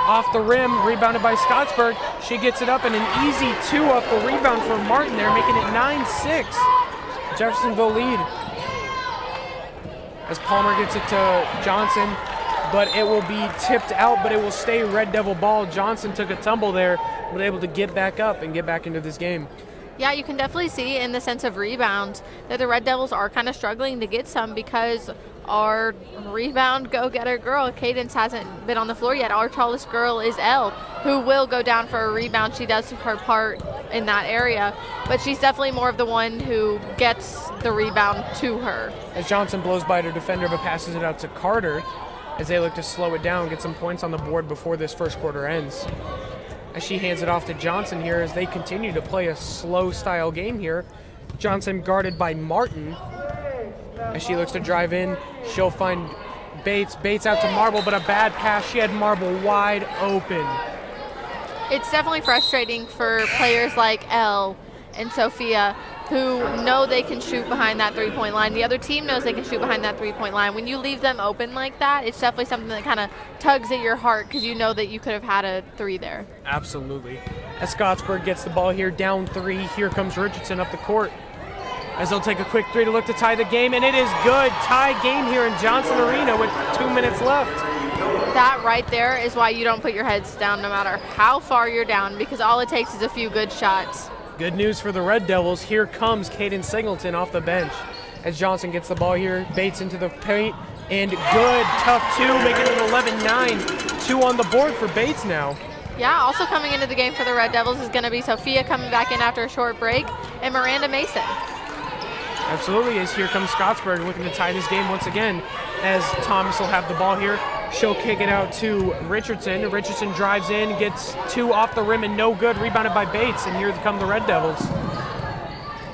Off the rim, rebounded by Scottsburg. She gets it up, and an easy 2 off the rebound for Martin there, making it 9-6. Jeffersonville lead. As Palmer gets it to Johnson, but it will be tipped out, but it will stay Red Devil ball. Johnson took a tumble there, but able to get back up and get back into this game. Yeah, you can definitely see in the sense of rebounds that the Red Devils are kind of struggling to get some because our rebound go-getter girl, Cadence, hasn't been on the floor yet. Our tallest girl is Elle, who will go down for a rebound. She does her part in that area, but she's definitely more of the one who gets the rebound to her. As Johnson blows by her defender but passes it out to Carter as they look to slow it down, get some points on the board before this first quarter ends. As she hands it off to Johnson here as they continue to play a slow style game here. Johnson guarded by Martin. As she looks to drive in, she'll find Bates. Bates out to Marble, but a bad pass. She had Marble wide open. It's definitely frustrating for players like Elle and Sophia who know they can shoot behind that three-point line. The other team knows they can shoot behind that three-point line. When you leave them open like that, it's definitely something that kind of tugs at your heart because you know that you could have had a 3 there. Absolutely. As Scottsburg gets the ball here, down 3, here comes Richardson up the court. As they'll take a quick 3 to look to tie the game, and it is good. Tied game here in Johnson Arena with 2 minutes left. That right there is why you don't put your heads down no matter how far you're down, because all it takes is a few good shots. Good news for the Red Devils. Here comes Caden Singleton off the bench. As Johnson gets the ball here, Bates into the paint, and good, tough 2, making it 11-9. 2 on the board for Bates now. Yeah, also coming into the game for the Red Devils is going to be Sophia coming back in after a short break, and Miranda Mason. Absolutely, as here comes Scottsburg looking to tie this game once again, as Thomas will have the ball here. She'll kick it out to Richardson. Richardson drives in, gets 2 off the rim and no good, rebounded by Bates, and here come the Red Devils.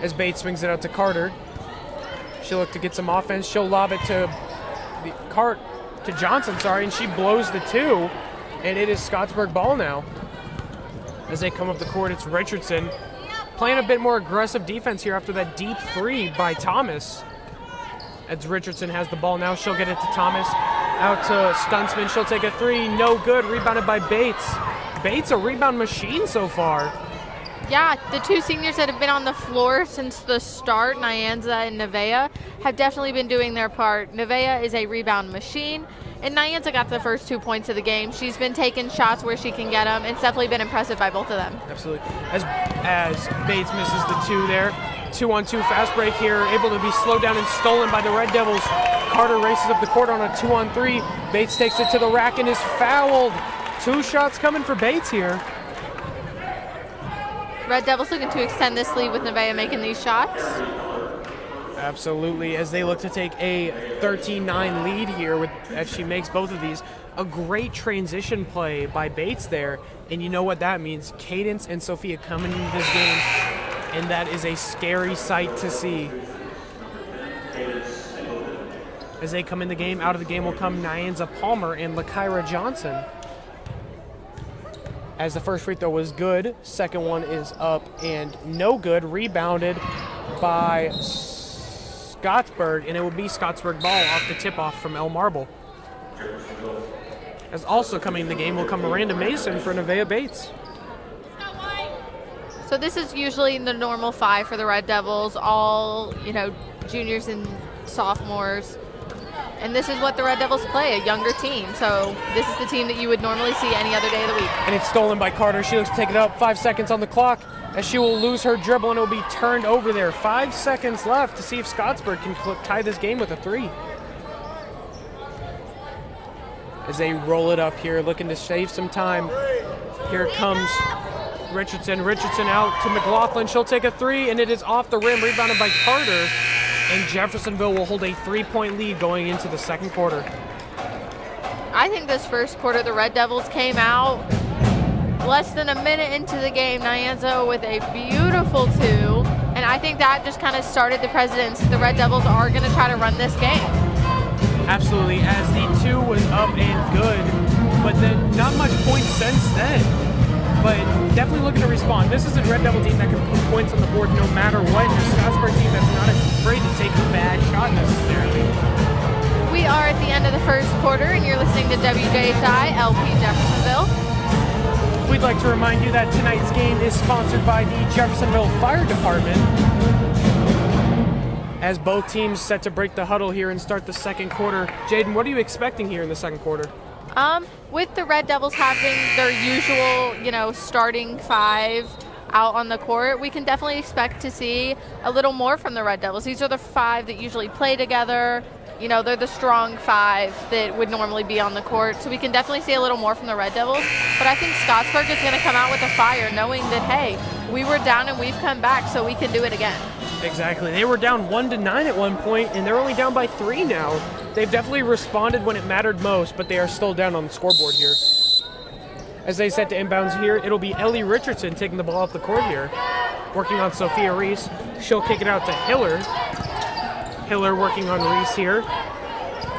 As Bates swings it out to Carter. She'll look to get some offense. She'll lob it to Johnson, and she blows the 2, and it is Scottsburg ball now. As they come up the court, it's Richardson playing a bit more aggressive defense here after that deep 3 by Thomas. As Richardson has the ball now, she'll get it to Thomas. Out to Stuntsman, she'll take a 3, no good, rebounded by Bates. Bates, a rebound machine so far. Yeah, the 2 seniors that have been on the floor since the start, Nyanza and Nevaeh, have definitely been doing their part. Nevaeh is a rebound machine, and Nyanza got the first 2 points of the game. She's been taking shots where she can get them. It's definitely been impressive by both of them. Absolutely. As Bates misses the 2 there. 2-on-2 fast break here, able to be slowed down and stolen by the Red Devils. Carter races up the court on a 2-on-3. Bates takes it to the rack and is fouled. 2 shots coming for Bates here. Red Devils looking to extend this lead with Nevaeh making these shots. Absolutely, as they look to take a 13-9 lead here as she makes both of these. A great transition play by Bates there, and you know what that means. Cadence and Sophia coming into this game, and that is a scary sight to see. As they come in the game, out of the game will come Nyanza Palmer and LaKyra Johnson. As the first free throw was good, second one is up and no good, rebounded by Scottsburg, and it will be Scottsburg ball off the tip-off from Elle Marble. As also coming in the game will come Miranda Mason for Nevaeh Bates. So this is usually the normal 5 for the Red Devils, all, juniors and sophomores. And this is what the Red Devils play, a younger team. So this is the team that you would normally see any other day of the week. And it's stolen by Carter. She looks to take it up. 5 seconds on the clock as she will lose her dribble and it will be turned over there. 5 seconds left to see if Scottsburg can tie this game with a 3. As they roll it up here, looking to save some time. Here comes Richardson. Richardson out to McLaughlin. She'll take a 3, and it is off the rim, rebounded by Carter. And Jeffersonville will hold a 3-point lead going into the second quarter. I think this first quarter, the Red Devils came out less than a minute into the game. Nyanza with a beautiful 2. And I think that just kind of started the precedence. The Red Devils are going to try to run this game. Absolutely, as the 2 was up and good, but then not much points since then. But definitely looking to respond. This is a Red Devil team that can put points on the board no matter what. And a Scottsburg team that's not afraid to take a bad shot necessarily. We are at the end of the first quarter, and you're listening to WJHI LP Jeffersonville. We'd like to remind you that tonight's game is sponsored by the Jeffersonville Fire Department. As both teams set to break the huddle here and start the second quarter. Jaden, what are you expecting here in the second quarter? With the Red Devils having their usual, starting 5 out on the court, we can definitely expect to see a little more from the Red Devils. These are the 5 that usually play together. They're the strong 5 that would normally be on the court. So we can definitely see a little more from the Red Devils. But I think Scottsburg is going to come out with a fire, knowing that, hey, we were down and we've come back, so we can do it again. Exactly. They were down 1-9 at one point, and they're only down by 3 now. They've definitely responded when it mattered most, but they are still down on the scoreboard here. As they set to inbounds here, it'll be Ellie Richardson taking the ball off the court here, working on Sophia Reese. She'll kick it out to Hiller. Hiller working on Reese here.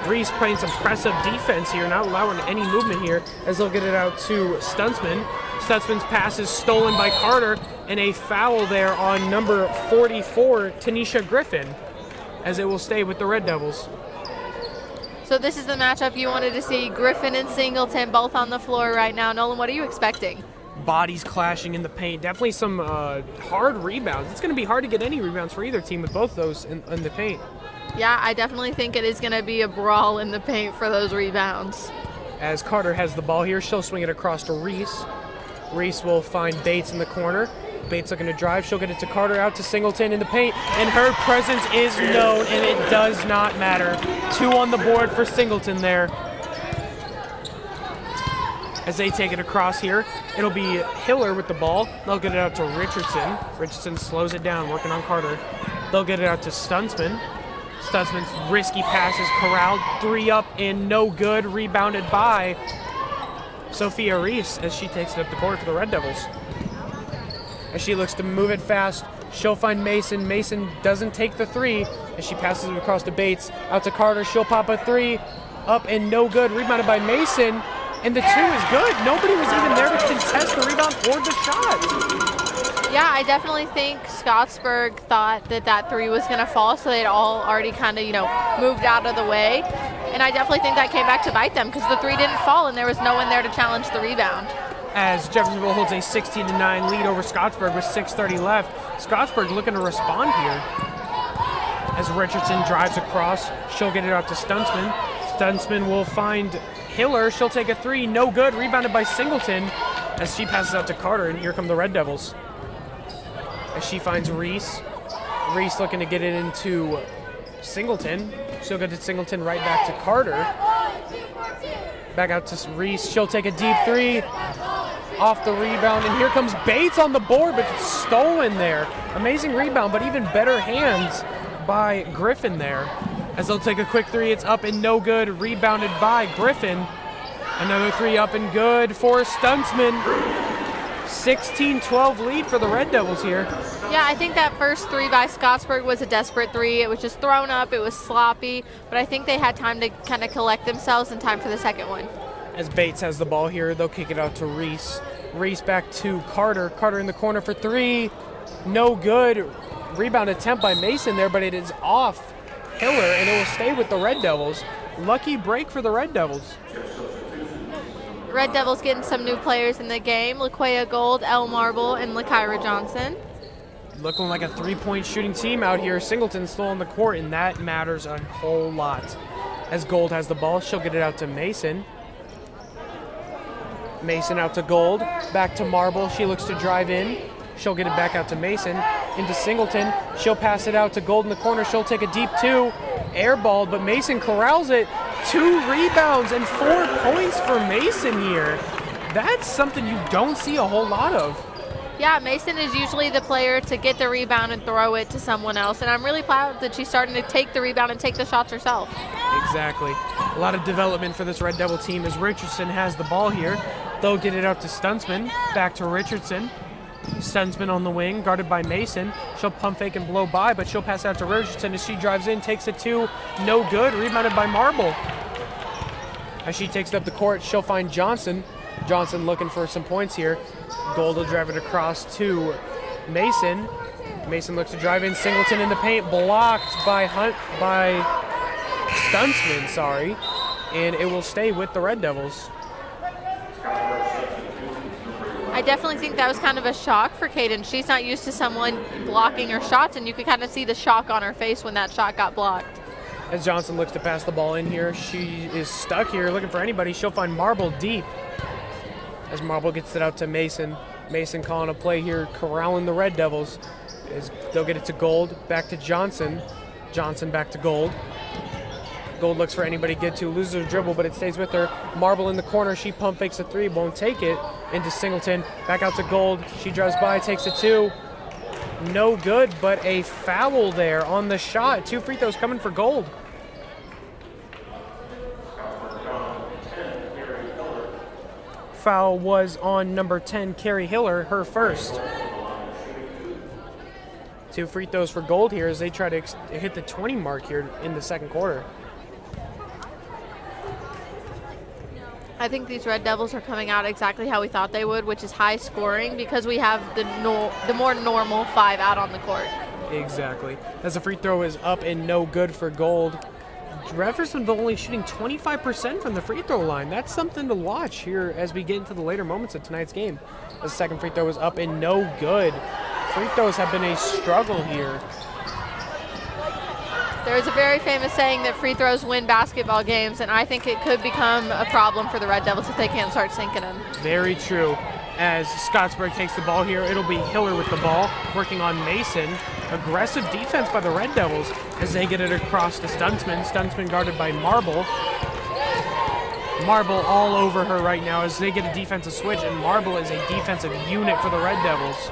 Reese playing some press-up defense here, not allowing any movement here, as they'll get it out to Stunsman. Stunsman's pass is stolen by Carter, and a foul there on number 44, Tanisha Griffin, as it will stay with the Red Devils. So this is the matchup you wanted to see. Griffin and Singleton both on the floor right now. Nolan, what are you expecting? Bodies clashing in the paint. Definitely some hard rebounds. It's going to be hard to get any rebounds for either team with both those in the paint. Yeah, I definitely think it is going to be a brawl in the paint for those rebounds. As Carter has the ball here, she'll swing it across to Reese. Reese will find Bates in the corner. Bates looking to drive. She'll get it to Carter, out to Singleton in the paint, and her presence is known, and it does not matter. 2 on the board for Singleton there. As they take it across here, it'll be Hiller with the ball. They'll get it out to Richardson. Richardson slows it down, working on Carter. They'll get it out to Stunsman. Stunsman's risky pass is corralled. 3 up and no good. Rebounded by Sophia Reese as she takes it up the court for the Red Devils. As she looks to move it fast, she'll find Mason. Mason doesn't take the 3 as she passes it across to Bates. Out to Carter, she'll pop a 3. Up and no good. Rebounded by Mason. And the 2 is good. Nobody was even there to contest the rebound or the shot. Yeah, I definitely think Scottsburg thought that 3 was going to fall, so they'd all already kind of, moved out of the way. And I definitely think that came back to bite them because the 3 didn't fall and there was no one there to challenge the rebound. As Jeffersonville holds a 16-9 lead over Scottsburg with 6:30 left. Scottsburg looking to respond here. As Richardson drives across, she'll get it out to Stunsman. Stunsman will find Hiller. She'll take a 3, no good. Rebounded by Singleton as she passes out to Carter, and here come the Red Devils. As she finds Reese. Reese looking to get it into Singleton. She'll get to Singleton right back to Carter. Back out to Reese. She'll take a deep 3 off the rebound. And here comes Bates on the board, but it's stolen there. Amazing rebound, but even better hands by Griffin there. As they'll take a quick 3, it's up and no good. Rebounded by Griffin. Another 3 up and good for Stunsman. 16-12 lead for the Red Devils here. Yeah, I think that first 3 by Scottsburg was a desperate 3. It was just thrown up. It was sloppy. But I think they had time to kind of collect themselves in time for the second one. As Bates has the ball here, they'll kick it out to Reese. Reese back to Carter. Carter in the corner for 3. No good. Rebound attempt by Mason there, but it is off Hiller, and it will stay with the Red Devils. Lucky break for the Red Devils. Red Devils getting some new players in the game. LaQuaya Gold, Elle Marble, and LaKyra Johnson. Looking like a three-point shooting team out here. Singleton's still on the court, and that matters a whole lot. As Gold has the ball, she'll get it out to Mason. Mason out to Gold, back to Marble. She looks to drive in. She'll get it back out to Mason. Into Singleton. She'll pass it out to Gold in the corner. She'll take a deep two. Airballed, but Mason corrals it. 2 rebounds and 4 points for Mason here. That's something you don't see a whole lot of. Yeah, Mason is usually the player to get the rebound and throw it to someone else, and I'm really proud that she's starting to take the rebound and take the shots herself. Exactly. A lot of development for this Red Devil team as Richardson has the ball here. They'll get it out to Stuntsman. Back to Richardson. Stuntsman on the wing, guarded by Mason. She'll pump fake and blow by, but she'll pass out to Richardson as she drives in, takes a 2. No good. Rebounded by Marble. As she takes it up the court, she'll find Johnson. Johnson looking for some points here. Gold will drive it across to Mason. Mason looks to drive in. Singleton in the paint, blocked by Stuntsman, sorry. And it will stay with the Red Devils. I definitely think that was kind of a shock for Kaden. She's not used to someone blocking her shots, and you could kind of see the shock on her face when that shot got blocked. As Johnson looks to pass the ball in here, she is stuck here looking for anybody. She'll find Marble deep. As Marble gets it out to Mason. Mason calling a play here, corralling the Red Devils. As they'll get it to Gold, back to Johnson. Johnson back to Gold. Gold looks for anybody to get to, loses her dribble, but it stays with her. Marble in the corner, she pump fakes a 3, won't take it. Into Singleton, back out to Gold. She drives by, takes a 2. No good, but a foul there on the shot. 2 free throws coming for Gold. Foul was on number 10, Carrie Hiller, her first. 2 free throws for Gold here as they try to hit the 20 mark here in the second quarter. I think these Red Devils are coming out exactly how we thought they would, which is high scoring, because we have the more normal 5 out on the court. Exactly. As the free throw is up and no good for Gold. Jeffersonville only shooting 25% from the free throw line. That's something to watch here as we get into the later moments of tonight's game. The second free throw is up and no good. Free throws have been a struggle here. There's a very famous saying that free throws win basketball games, and I think it could become a problem for the Red Devils if they can't start sinking them. Very true. As Scottsburg takes the ball here, it'll be Hiller with the ball, working on Mason. Aggressive defense by the Red Devils as they get it across to Stuntsman. Stuntsman guarded by Marble. Marble all over her right now as they get a defensive switch, and Marble is a defensive unit for the Red Devils.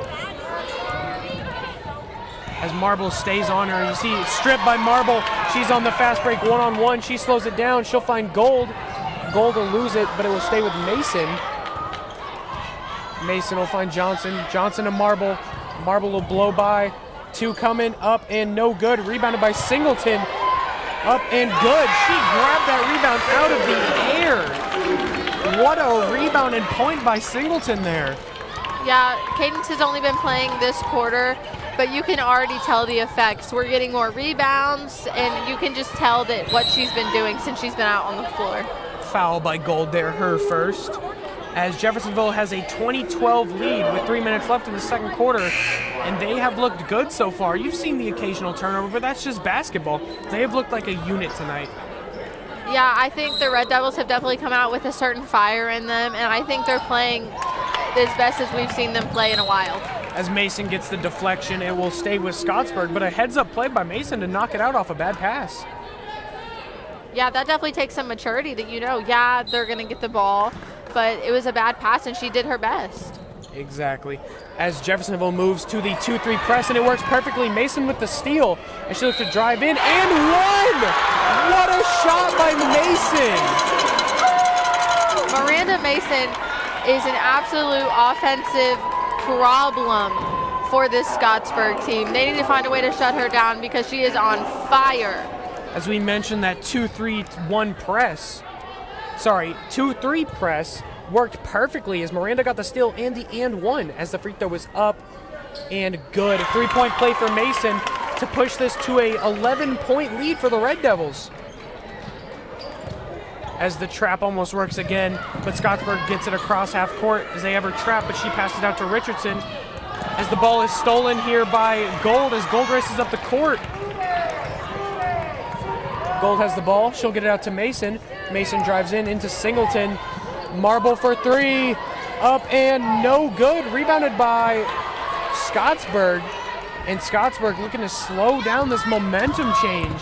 As Marble stays on her, you see stripped by Marble. She's on the fast break one-on-one. She slows it down. She'll find Gold. Gold will lose it, but it will stay with Mason. Mason will find Johnson. Johnson to Marble. Marble will blow by. 2 coming, up and no good. Rebounded by Singleton. Up and good. She grabbed that rebound out of the air. What a rebound and point by Singleton there. Yeah, Cadence has only been playing this quarter, but you can already tell the effects. We're getting more rebounds, and you can just tell that what she's been doing since she's been out on the floor. Foul by Gold there, her first. As Jeffersonville has a 20-12 lead with 3 minutes left in the second quarter, and they have looked good so far. You've seen the occasional turnover, but that's just basketball. They have looked like a unit tonight. Yeah, I think the Red Devils have definitely come out with a certain fire in them, and I think they're playing as best as we've seen them play in a while. As Mason gets the deflection, it will stay with Scottsburg, but a heads-up play by Mason to knock it out off a bad pass. Yeah, that definitely takes some maturity that yeah, they're going to get the ball, but it was a bad pass, and she did her best. Exactly. As Jeffersonville moves to the 2-3 press, and it works perfectly. Mason with the steal, and she looks to drive in, and one! What a shot by Mason! Miranda Mason is an absolute offensive problem for this Scottsburg team. They need to find a way to shut her down because she is on fire. As we mentioned, that 2-3 press worked perfectly as Miranda got the steal and the and one as the free throw was up and good. A 3-point play for Mason to push this to a 11-point lead for the Red Devils. as the trap almost works again, but Scottsburg gets it across half court as they have her trap, but she passes out to Richardson as the ball is stolen here by Gold as Gold races up the court. Gold has the ball. She'll get it out to Mason. Mason drives in into Singleton. Marble for three. Up and no good. Rebounded by Scottsburg. And Scottsburg looking to slow down this momentum change.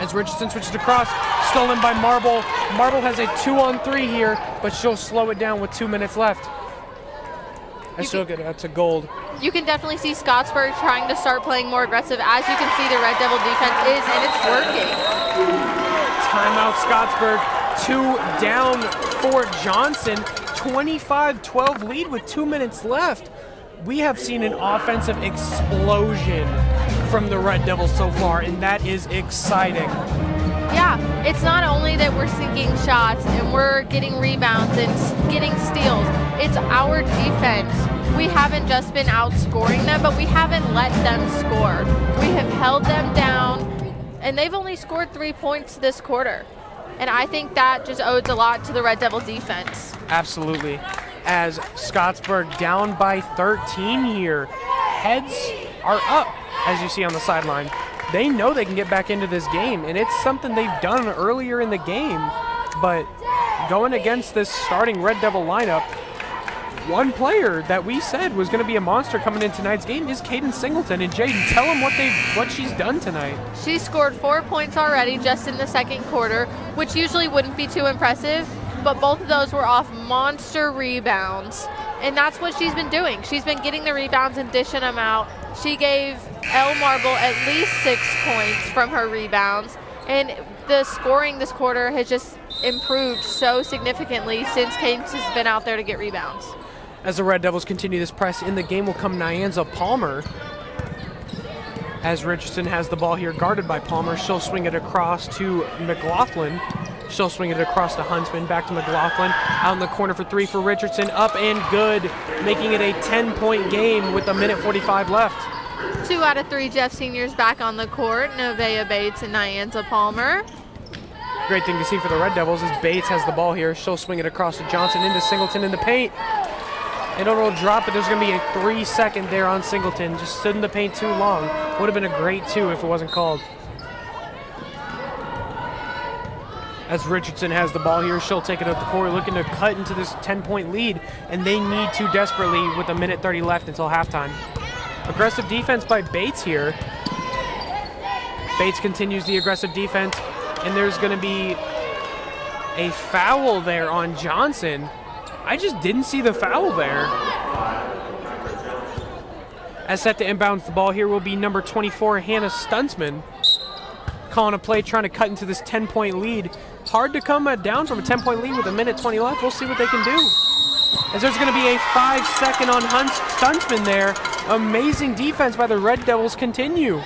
As Richardson switches across. Stolen by Marble. Marble has a 2-on-3 here, but she'll slow it down with 2 minutes left. And she'll get it out to Gold. You can definitely see Scottsburg trying to start playing more aggressive. As you can see, the Red Devil defense is, and it's working. Timeout Scottsburg. 2 down for Johnson. 25-12 lead with 2 minutes left. We have seen an offensive explosion from the Red Devils so far, and that is exciting. Yeah, it's not only that we're sinking shots and we're getting rebounds and getting steals. It's our defense. We haven't just been outscoring them, but we haven't let them score. We have held them down, and they've only scored 3 points this quarter. And I think that just owes a lot to the Red Devil defense. Absolutely. As Scottsburg down by 13 here. Heads are up, as you see on the sideline. They know they can get back into this game, and it's something they've done earlier in the game. But going against this starting Red Devil lineup, one player that we said was going to be a monster coming in tonight's game is Caden Singleton. And Jaden, tell them what she's done tonight. She scored 4 points already just in the second quarter, which usually wouldn't be too impressive, but both of those were off monster rebounds. And that's what she's been doing. She's been getting the rebounds and dishing them out. She gave El Marble at least 6 points from her rebounds. And the scoring this quarter has just improved so significantly since Cadence has been out there to get rebounds. As the Red Devils continue this press, in the game will come Nyanza Palmer. As Richardson has the ball here, guarded by Palmer, she'll swing it across to McLaughlin. She'll swing it across to Huntsman, back to McLaughlin. Out in the corner for three for Richardson, up and good, making it a 10-point game with 1:45 left. 2 out of 3 Jeff seniors back on the court, Nevaeh Bates and Nyanza Palmer. Great thing to see for the Red Devils is Bates has the ball here. She'll swing it across to Johnson into Singleton in the paint. And it'll drop, but there's going to be a 3-second there on Singleton. Just stood in the paint too long. Would have been a great 2 if it wasn't called. As Richardson has the ball here, she'll take it up the court, looking to cut into this 10-point lead, and they need to desperately with 1:30 left until halftime. Aggressive defense by Bates here. Bates continues the aggressive defense, and there's going to be a foul there on Johnson. I just didn't see the foul there. As set to inbounds the ball here will be number 24, Hannah Stuntsman. Calling a play, trying to cut into this 10-point lead. Hard to come down from a 10-point lead with 1:20 left. We'll see what they can do. As there's going to be a 5-second on Stuntsman there. Amazing defense by the Red Devils continue.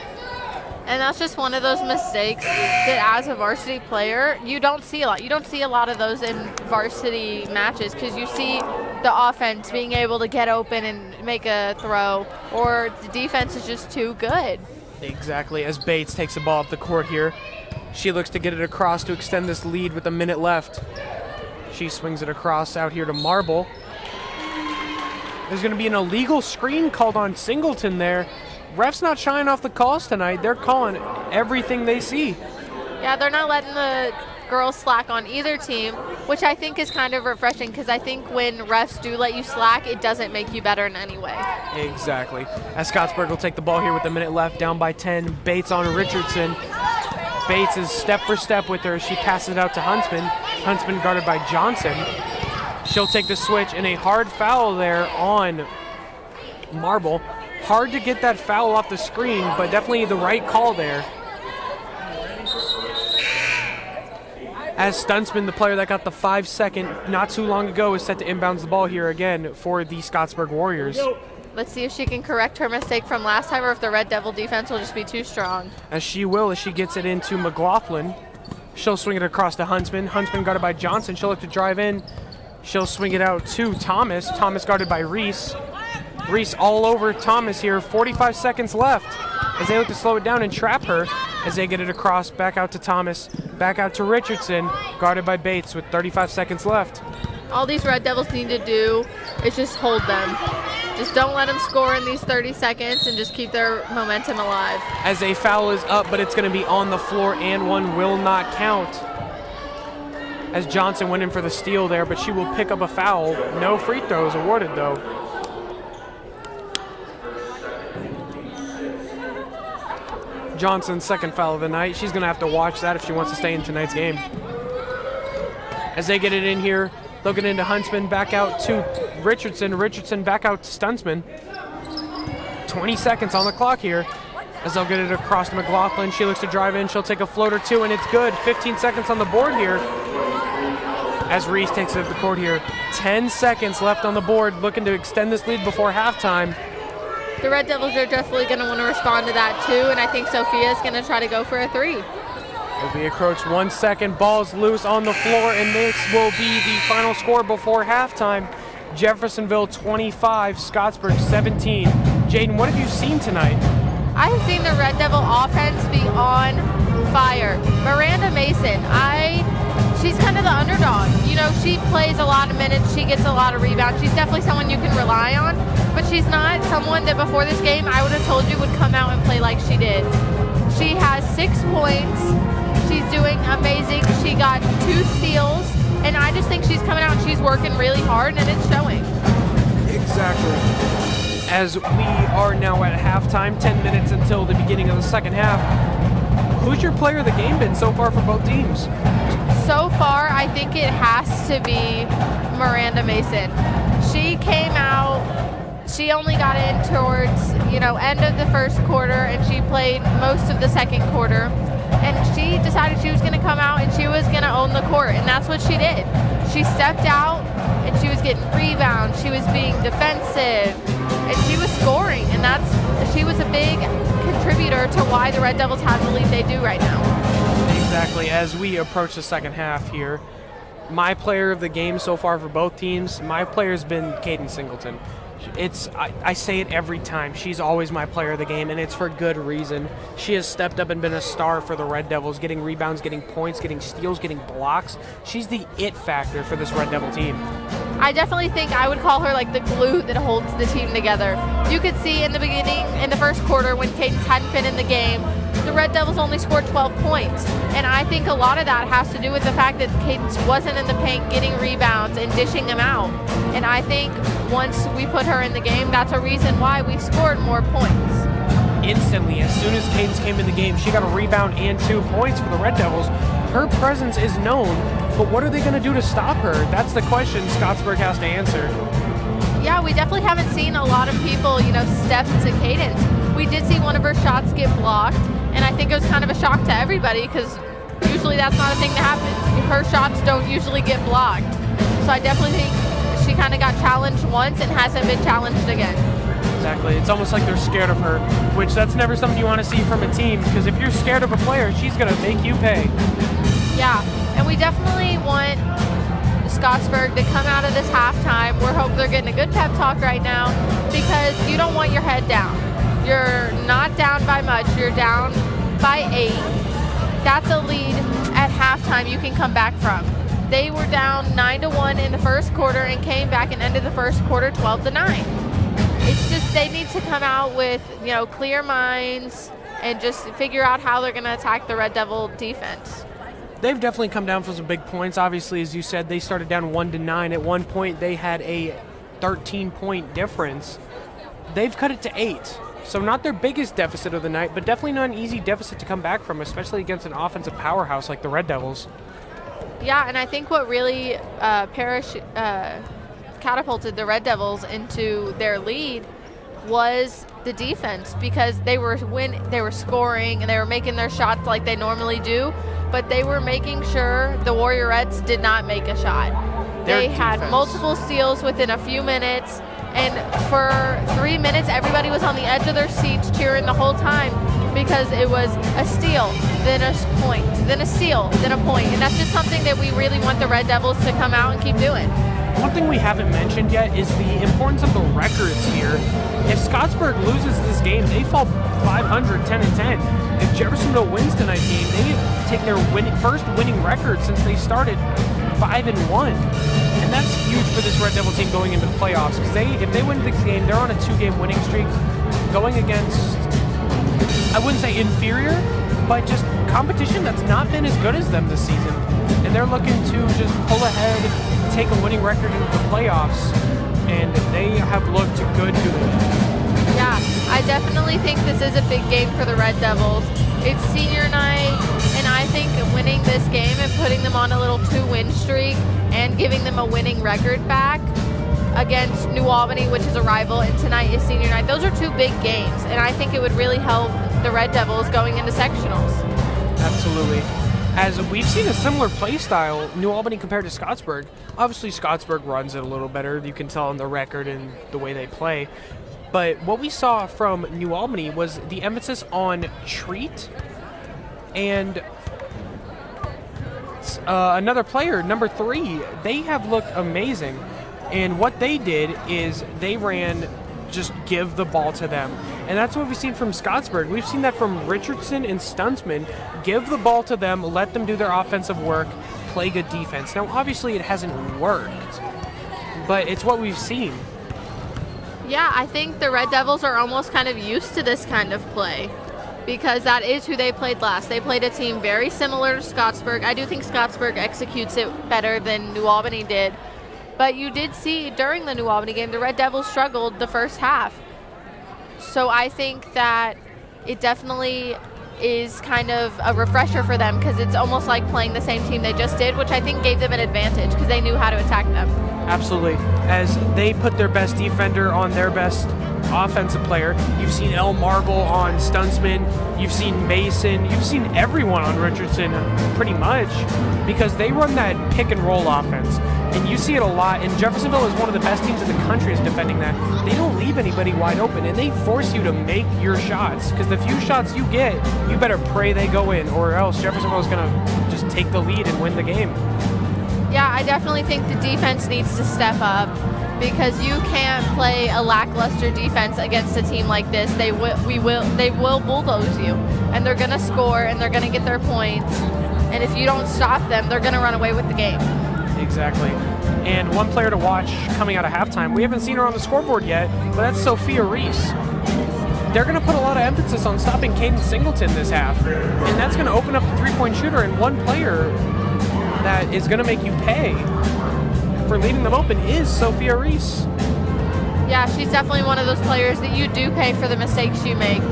And that's just one of those mistakes that as a varsity player, you don't see a lot. You don't see a lot of those in varsity matches because you see the offense being able to get open and make a throw, or the defense is just too good. Exactly. As Bates takes the ball up the court here, she looks to get it across to extend this lead with 1 minute left. She swings it across out here to Marble. There's going to be an illegal screen called on Singleton there. Refs not shying off the calls tonight. They're calling everything they see. Yeah, they're not letting the girls slack on either team, which I think is kind of refreshing because I think when refs do let you slack, it doesn't make you better in any way. Exactly. As Scottsburg will take the ball here with 1 minute left, down by 10. Bates on Richardson. Bates is step for step with her. She passes it out to Huntsman. Huntsman guarded by Johnson. She'll take the switch, and a hard foul there on Marble. Hard to get that foul off the screen, but definitely the right call there. As Stuntsman, the player that got the 5-second not too long ago, is set to inbounds the ball here again for the Scottsburg Warriors. Let's see if she can correct her mistake from last time or if the Red Devil defense will just be too strong. As she will, as she gets it into McLaughlin. She'll swing it across to Huntsman. Huntsman guarded by Johnson. She'll look to drive in. She'll swing it out to Thomas. Thomas guarded by Reese. Reese all over Thomas here. 45 seconds left. as they look to slow it down and trap her as they get it across, back out to Thomas, back out to Richardson, guarded by Bates with 35 seconds left. All these Red Devils need to do is just hold them. Just don't let them score in these 30 seconds and just keep their momentum alive. As a foul is up, but it's going to be on the floor and one will not count. As Johnson went in for the steal there, but she will pick up a foul. No free throws awarded though. Johnson's second foul of the night. She's going to have to watch that if she wants to stay in tonight's game. As they get it in here, looking into Huntsman, back out to Richardson. Richardson back out to Stunsman. 20 seconds on the clock here as they'll get it across to McLaughlin. She looks to drive in. She'll take a floater too, and it's good. 15 seconds on the board here as Reese takes it up the court here. 10 seconds left on the board, looking to extend this lead before halftime. The Red Devils are definitely going to want to respond to that too, and I think Sophia's going to try to go for a three. As we approach 1 second, ball's loose on the floor, and this will be the final score before halftime. Jeffersonville 25, Scottsburg 17. Jaden, what have you seen tonight? I have seen the Red Devil offense be on fire. Miranda Mason, she's kind of the underdog. You know, she plays a lot of minutes, she gets a lot of rebounds. She's definitely someone you can rely on, but she's not someone that before this game I would have told you would come out and play like she did. She has 6 points. She's doing amazing. She got 2 steals, and I just think she's coming out and she's working really hard, and it's showing. Exactly. As we are now at halftime, 10 minutes until the beginning of the second half, who's your player of the game been so far for both teams? So far, I think it has to be Miranda Mason. She came out, she only got in towards, end of the first quarter, and she played most of the second quarter. And she decided she was going to come out and she was going to own the court, and that's what she did. She stepped out and she was getting rebounds, she was being defensive, and she was scoring, and she was a big contributor to why the Red Devils have the lead they do right now. Exactly. As we approach the second half here, my player of the game so far for both teams, my player's been Caden Singleton. I say it every time. She's always my player of the game, and it's for good reason. She has stepped up and been a star for the Red Devils, getting rebounds, getting points, getting steals, getting blocks. She's the it factor for this Red Devil team. I definitely think I would call her like the glue that holds the team together. You could see in the beginning, in the first quarter, when Cadence hadn't been in the game, the Red Devils only scored 12 points. And I think a lot of that has to do with the fact that Cadence wasn't in the paint getting rebounds and dishing them out. And I think once we put her in the game, that's a reason why we scored more points. Instantly, as soon as Cadence came in the game, she got a rebound and 2 points for the Red Devils. Her presence is known, but what are they going to do to stop her? That's the question Scottsburg has to answer. Yeah, we definitely haven't seen a lot of people, step into Cadence. We did see one of her shots get blocked, and I think it was kind of a shock to everybody because usually that's not a thing that happens. Her shots don't usually get blocked. So I definitely think she kind of got challenged once and hasn't been challenged again. Exactly. It's almost like they're scared of her, which that's never something you want to see from a team, because if you're scared of a player, she's going to make you pay. Yeah, and we definitely want Scottsburg to come out of this halftime. We're hoping they're getting a good pep talk right now because you don't want your head down. You're not down by much. You're down by 8. That's a lead at halftime you can come back from. They were down 9-1 in the first quarter and came back and ended the first quarter 12-9. It's just they need to come out with, clear minds and just figure out how they're going to attack the Red Devil defense. They've definitely come down for some big points. Obviously, as you said, they started down 1-9. At one point, they had a 13-point difference. They've cut it to 8. So not their biggest deficit of the night, but definitely not an easy deficit to come back from, especially against an offensive powerhouse like the Red Devils. Yeah, and I think what really catapulted the Red Devils into their lead was the defense, because they were scoring and they were making their shots like they normally do, but they were making sure the Warrior Reds did not make a shot. They had multiple steals within a few minutes, and for 3 minutes everybody was on the edge of their seats cheering the whole time because it was a steal, then a point, then a steal, then a point, and that's just something that we really want the Red Devils to come out and keep doing. one thing we haven't mentioned yet is the importance of the records here. If Scottsburg loses this game, they fall 500, 10-10. If Jeffersonville wins tonight's game, they take their first winning record since they started 5-1. And that's huge for this Red Devil team going into the playoffs, because if they win this game, they're on a 2-game winning streak going against, I wouldn't say inferior, but just competition that's not been as good as them this season. And they're looking to just pull ahead, take a winning record into the playoffs, and they have looked good doing it. Yeah, I definitely think this is a big game for the Red Devils. It's senior night, and I think winning this game and putting them on a little 2-win streak and giving them a winning record back against New Albany, which is a rival, and tonight is senior night. Those are two big games, and I think it would really help the Red Devils going into sectionals. Absolutely. As we've seen a similar play style, New Albany compared to Scottsburg. Obviously, Scottsburg runs it a little better. You can tell on the record and the way they play. But what we saw from New Albany was the emphasis on treat and another player, number 3. They have looked amazing. And what they did is they ran just give the ball to them. And that's what we've seen from Scottsburg. We've seen that from Richardson and Stunsman. Give the ball to them, let them do their offensive work, play good defense. Now, obviously, it hasn't worked, but it's what we've seen. Yeah, I think the Red Devils are almost kind of used to this kind of play because that is who they played last. They played a team very similar to Scottsburg. I do think Scottsburg executes it better than New Albany did. But you did see during the New Albany game, the Red Devils struggled the first half. So I think that it definitely is kind of a refresher for them because it's almost like playing the same team they just did, which I think gave them an advantage because they knew how to attack them. Absolutely. As they put their best defender on their best offensive player. You've seen El Marble on Stunsman. You've seen Mason. You've seen everyone on Richardson pretty much because they run that pick and roll offense. And you see it a lot. And Jeffersonville is one of the best teams in the country is defending that. They don't leave anybody wide open, and they force you to make your shots because the few shots you get, you better pray they go in, or else Jeffersonville is going to just take the lead and win the game. Yeah, I definitely think the defense needs to step up because you can't play a lackluster defense against a team like this. They will bulldoze you, and they're going to score, and they're going to get their points. And if you don't stop them, they're going to run away with the game. Exactly. And one player to watch coming out of halftime, we haven't seen her on the scoreboard yet, but that's Sophia Reese. They're going to put a lot of emphasis on stopping Caden Singleton this half, and that's going to open up the three-point shooter, and one player that is going to make you pay for leaving them open is Sophia Reese. Yeah, she's definitely one of those players that you do pay for the mistakes you make.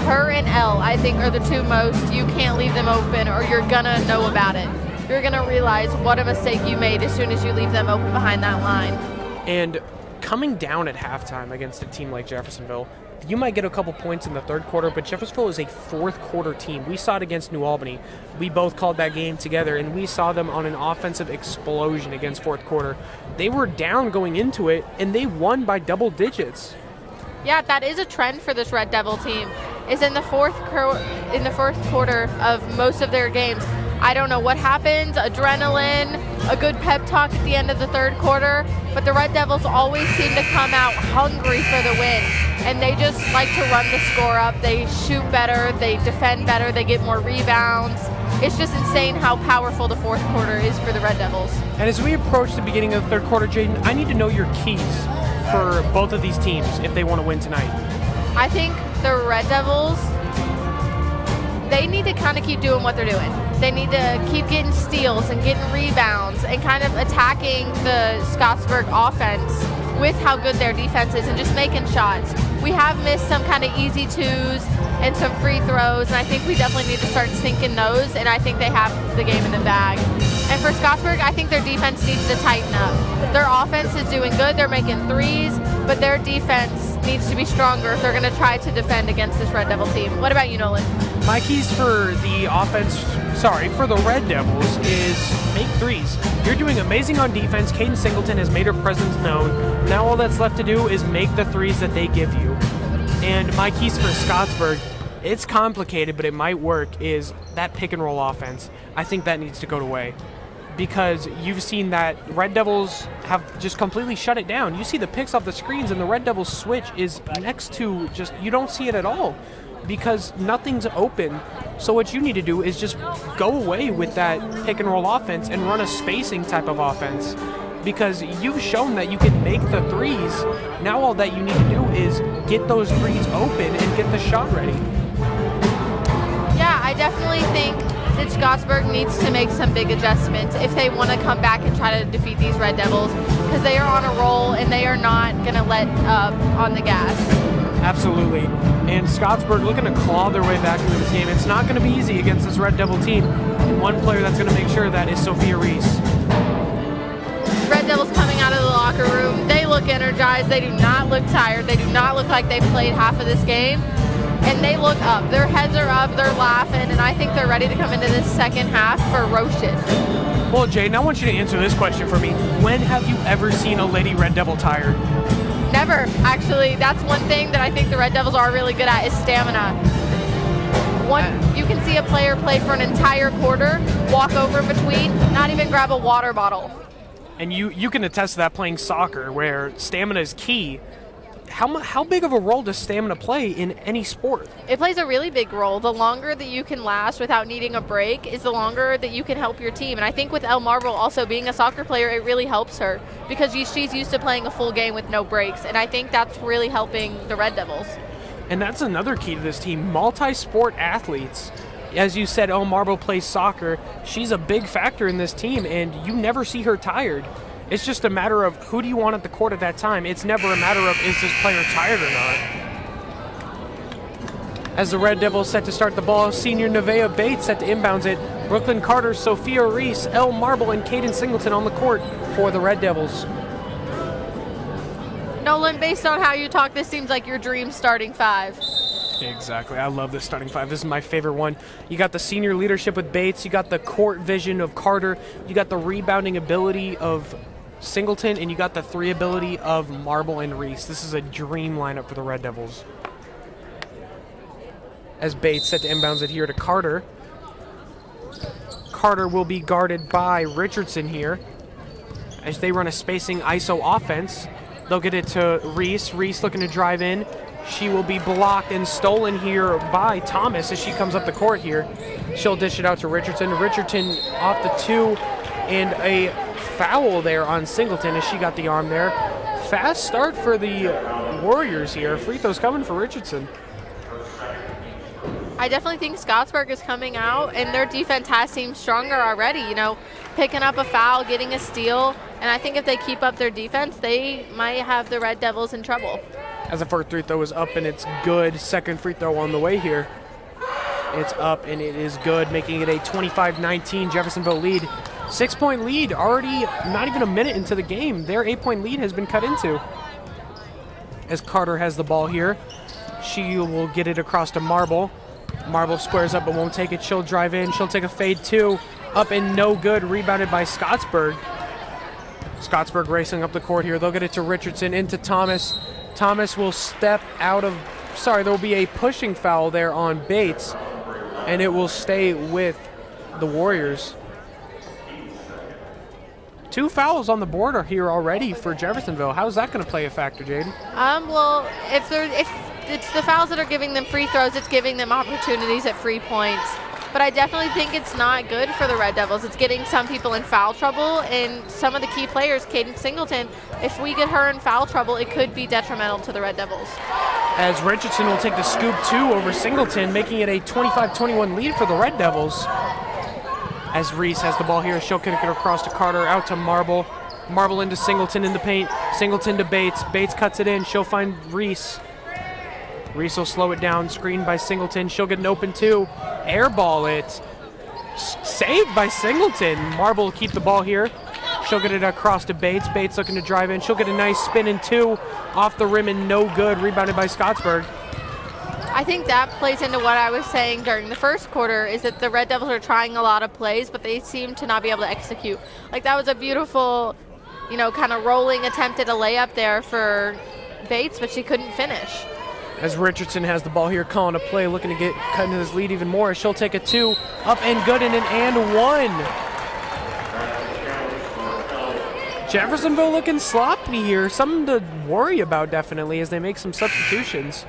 Her and Elle, I think, are the two most. You can't leave them open or you're going to know about it. You're going to realize what a mistake you made as soon as you leave them open behind that line. And coming down at halftime against a team like Jeffersonville, you might get a couple points in the third quarter, but Jeffersonville is a fourth quarter team. We saw it against New Albany. We both called that game together, and we saw them on an offensive explosion against fourth quarter. They were down going into it, and they won by double digits. Yeah, that is a trend for this Red Devil team, is in the fourth quarter of most of their games. I don't know what happens, adrenaline, a good pep talk at the end of the third quarter, but the Red Devils always seem to come out hungry for the win, and they just like to run the score up. They shoot better, they defend better, they get more rebounds. It's just insane how powerful the fourth quarter is for the Red Devils. And as we approach the beginning of the third quarter, Jaden, I need to know your keys for both of these teams if they want to win tonight. I think the Red Devils, they need to kind of keep doing what they're doing. They need to keep getting steals and getting rebounds and kind of attacking the Scottsburg offense with how good their defense is and just making shots. We have missed some kind of easy twos and some free throws, and I think we definitely need to start sinking those, and I think they have the game in the bag. And for Scottsburg, I think their defense needs to tighten up. Their offense is doing good, they're making threes, but their defense needs to be stronger if they're going to try to defend against this Red Devil team. What about you, Nolan? My keys for the Red Devils is make threes. You're doing amazing on defense. Caden Singleton has made her presence known. Now all that's left to do is make the threes that they give you. And my keys for Scottsburg, it's complicated, but it might work, is that pick and roll offense. I think that needs to go away. because you've seen that Red Devils have just completely shut it down. You see the picks off the screens, and the Red Devils switch is next to just, you don't see it at all because nothing's open. So what you need to do is just go away with that pick and roll offense and run a spacing type of offense, because you've shown that you can make the threes. Now all that you need to do is get those threes open and get the shot ready. Yeah, I definitely think that Scottsburg needs to make some big adjustments if they want to come back and try to defeat these Red Devils, because they are on a roll and they are not going to let up on the gas. Absolutely. And Scottsburg looking to claw their way back into this game. It's not going to be easy against this Red Devil team. And one player that's going to make sure of that is Sophia Reese. Red Devils coming out of the locker room. They look energized. They do not look tired. They do not look like they've played half of this game. And they look up. Their heads are up. They're laughing. And I think they're ready to come into this second half ferocious. Well, Jaden, I want you to answer this question for me. When have you ever seen a Lady Red Devil tired? Never. Actually, that's one thing that I think the Red Devils are really good at is stamina. You can see a player play for an entire quarter, walk over in between, not even grab a water bottle. And you can attest to that playing soccer, where stamina is key. How big of a role does stamina play in any sport? It plays a really big role. The longer that you can last without needing a break is the longer that you can help your team. And I think with Elle Marble also being a soccer player, it really helps her because she's used to playing a full game with no breaks. And I think that's really helping the Red Devils. And that's another key to this team, multi-sport athletes. As you said, Elle Marble plays soccer. She's a big factor in this team, and you never see her tired. It's just a matter of who do you want at the court at that time. It's never a matter of is this player tired or not. As the Red Devils set to start the ball, senior Nevaeh Bates set to inbounds it. Brooklyn Carter, Sophia Reese, Elle Marble, and Caden Singleton on the court for the Red Devils. Nolan, based on how you talk, this seems like your dream starting five. Exactly. I love this starting five. This is my favorite one. You got the senior leadership with Bates. You got the court vision of Carter. You got the rebounding ability of Singleton, and you got the three ability of Marble and Reese. This is a dream lineup for the Red Devils. As Bates set to inbounds it here to Carter. Carter will be guarded by Richardson here as they run a spacing ISO offense. They'll get it to Reese. Reese looking to drive in. She will be blocked and stolen here by Thomas as she comes up the court here. She'll dish it out to Richardson. Richardson off the two, and a foul there on Singleton as she got the arm there. Fast start for the Warriors here. Free throws coming for Richardson. I definitely think Scottsburg is coming out, and their defense has seemed stronger already, you know, picking up a foul, getting a steal, and I think if they keep up their defense, they might have the Red Devils in trouble. As the first free throw is up, and it's good. Second free throw on the way here. It's up, and it is good, making it a 25-19 Jeffersonville lead. 6-point lead, already not even a minute into the game. Their 8-point lead has been cut into. As Carter has the ball here, she will get it across to Marble. Marble squares up but won't take it. She'll drive in. She'll take a fade two. Up and no good. Rebounded by Scottsburg. Scottsburg racing up the court here. They'll get it to Richardson, into Thomas. Thomas will step out of... Sorry, there will be a pushing foul there on Bates, and it will stay with the Warriors. 2 fouls on the board are here already for Jeffersonville. How is that going to play a factor, Jaden? Well, if it's the fouls that are giving them free throws, it's giving them opportunities at free points. But I definitely think it's not good for the Red Devils. It's getting some people in foul trouble, and some of the key players, Caden Singleton, if we get her in foul trouble, it could be detrimental to the Red Devils. As Richardson will take the scoop 2 over Singleton, making it a 25-21 lead for the Red Devils. As Reese has the ball here, she'll kick it across to Carter, out to Marble. Marble into Singleton in the paint. Singleton to Bates. Bates cuts it in. She'll find Reese. Reese will slow it down, screened by Singleton. She'll get an open two. Airball it. Saved by Singleton. Marble will keep the ball here. She'll get it across to Bates. Bates looking to drive in. She'll get a nice spin and two. Off the rim and no good. Rebounded by Scottsburg. I think that plays into what I was saying during the first quarter, is that the Red Devils are trying a lot of plays, but they seem to not be able to execute. Like, that was a beautiful, you know, kind of rolling attempt at a layup there for Bates, but she couldn't finish. As Richardson has the ball here, calling a play, looking to get cut into his lead even more. She'll take a two, up and good, and an and one. Jeffersonville looking sloppy here. Something to worry about definitely as they make some substitutions.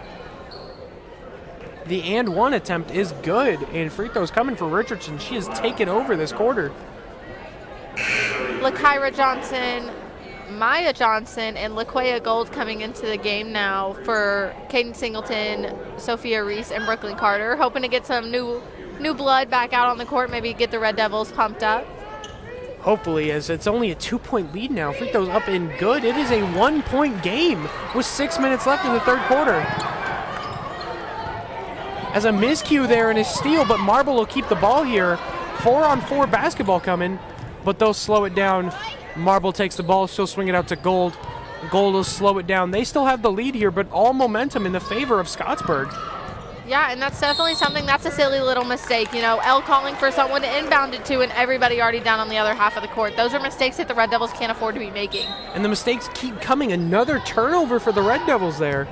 The and one attempt is good, and free throws coming for Richardson. She has taken over this quarter. LaKyra Johnson, Maya Johnson, and LaQuaya Gold coming into the game now for Caden Singleton, Sophia Reese, and Brooklyn Carter, hoping to get some new blood back out on the court, maybe get the Red Devils pumped up. Hopefully, as it's only a 2-point lead now. Free throws up and good. It is a 1-point game with 6 minutes left in the third quarter. As a miscue there and a steal, but Marble will keep the ball here. 4-on-4 basketball coming, but they'll slow it down. Marble takes the ball. She'll swing it out to Gold. Gold will slow it down. They still have the lead here, but all momentum in the favor of Scottsburg. Yeah, and that's definitely something, that's a silly little mistake. You know, Elle calling for someone to inbound it to and everybody already down on the other half of the court. Those are mistakes that the Red Devils can't afford to be making. And the mistakes keep coming. Another turnover for the Red Devils there.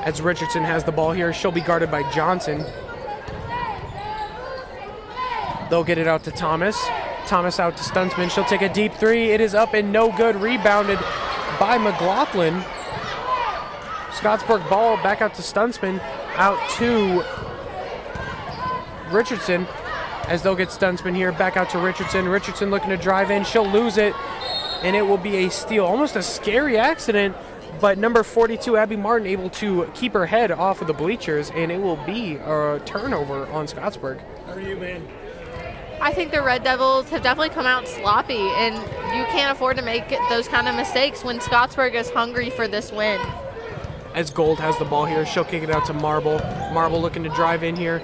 As Richardson has the ball here, she'll be guarded by Johnson. They'll get it out to Thomas. Thomas out to Stuntsman. She'll take a deep three. It is up and no good. Rebounded by McLaughlin. Scottsburg ball back out to Stuntsman. Out to Richardson. As they'll get Stuntsman here. Back out to Richardson. Richardson looking to drive in. She'll lose it. And it will be a steal. Almost a scary accident. But number 42, Abby Martin, able to keep her head off of the bleachers, and it will be a turnover on Scottsburg. How are you, man? I think the Red Devils have definitely come out sloppy, and you can't afford to make those kind of mistakes when Scottsburg is hungry for this win. As Gold has the ball here, she'll kick it out to Marble. Marble looking to drive in here.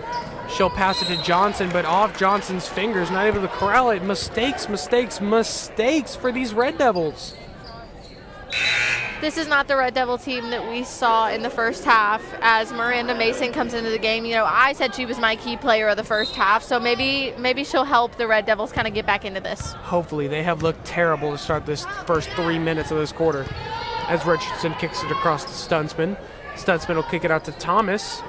She'll pass it to Johnson, but off Johnson's fingers, not able to corral it. Mistakes, mistakes, mistakes for these Red Devils. This is not the Red Devil team that we saw in the first half as Miranda Mason comes into the game. You know, I said she was my key player of the first half, so maybe she'll help the Red Devils kind of get back into this. Hopefully. They have looked terrible to start this first 3 minutes of this quarter. As Richardson kicks it across to Stuntsman. Stuntsman will kick it out to Thomas.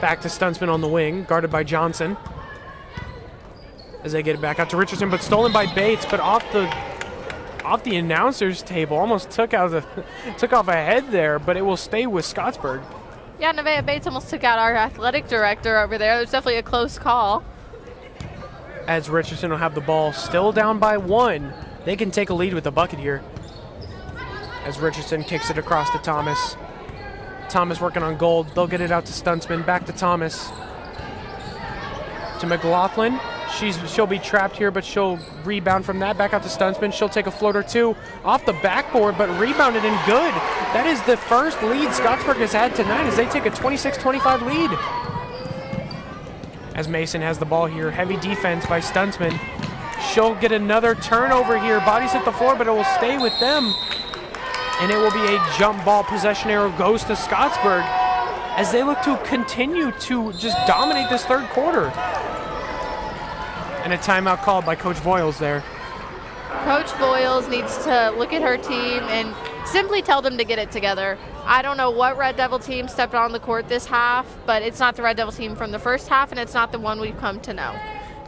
Back to Stuntsman on the wing, guarded by Johnson. As they get it back out to Richardson, but stolen by Bates, but off the announcer's table, almost took off a head there, but it will stay with Scottsburg. Yeah, Nevaeh Bates almost took out our athletic director over there. There's definitely a close call. As Richardson will have the ball, still down by 1. They can take a lead with a bucket here. As Richardson kicks it across to Thomas. Thomas working on Gold. They'll get it out to Stuntsman. Back to Thomas. To McLaughlin. She'll be trapped here, but she'll rebound from that. Back out to Stuntsman. She'll take a floater too off the backboard, but rebounded and good. That is the first lead Scottsburg has had tonight as they take a 26-25 lead. As Mason has the ball here. Heavy defense by Stuntsman. She'll get another turnover here. Bodies hit the floor, but it will stay with them. And it will be a jump ball. Possession arrow goes to Scottsburg as they look to continue to just dominate this third quarter. And a timeout called by Coach Voiles there. Coach Voiles needs to look at her team and simply tell them to get it together. I don't know what Red Devil team stepped on the court this half, but it's not the Red Devil team from the first half, and it's not the one we've come to know.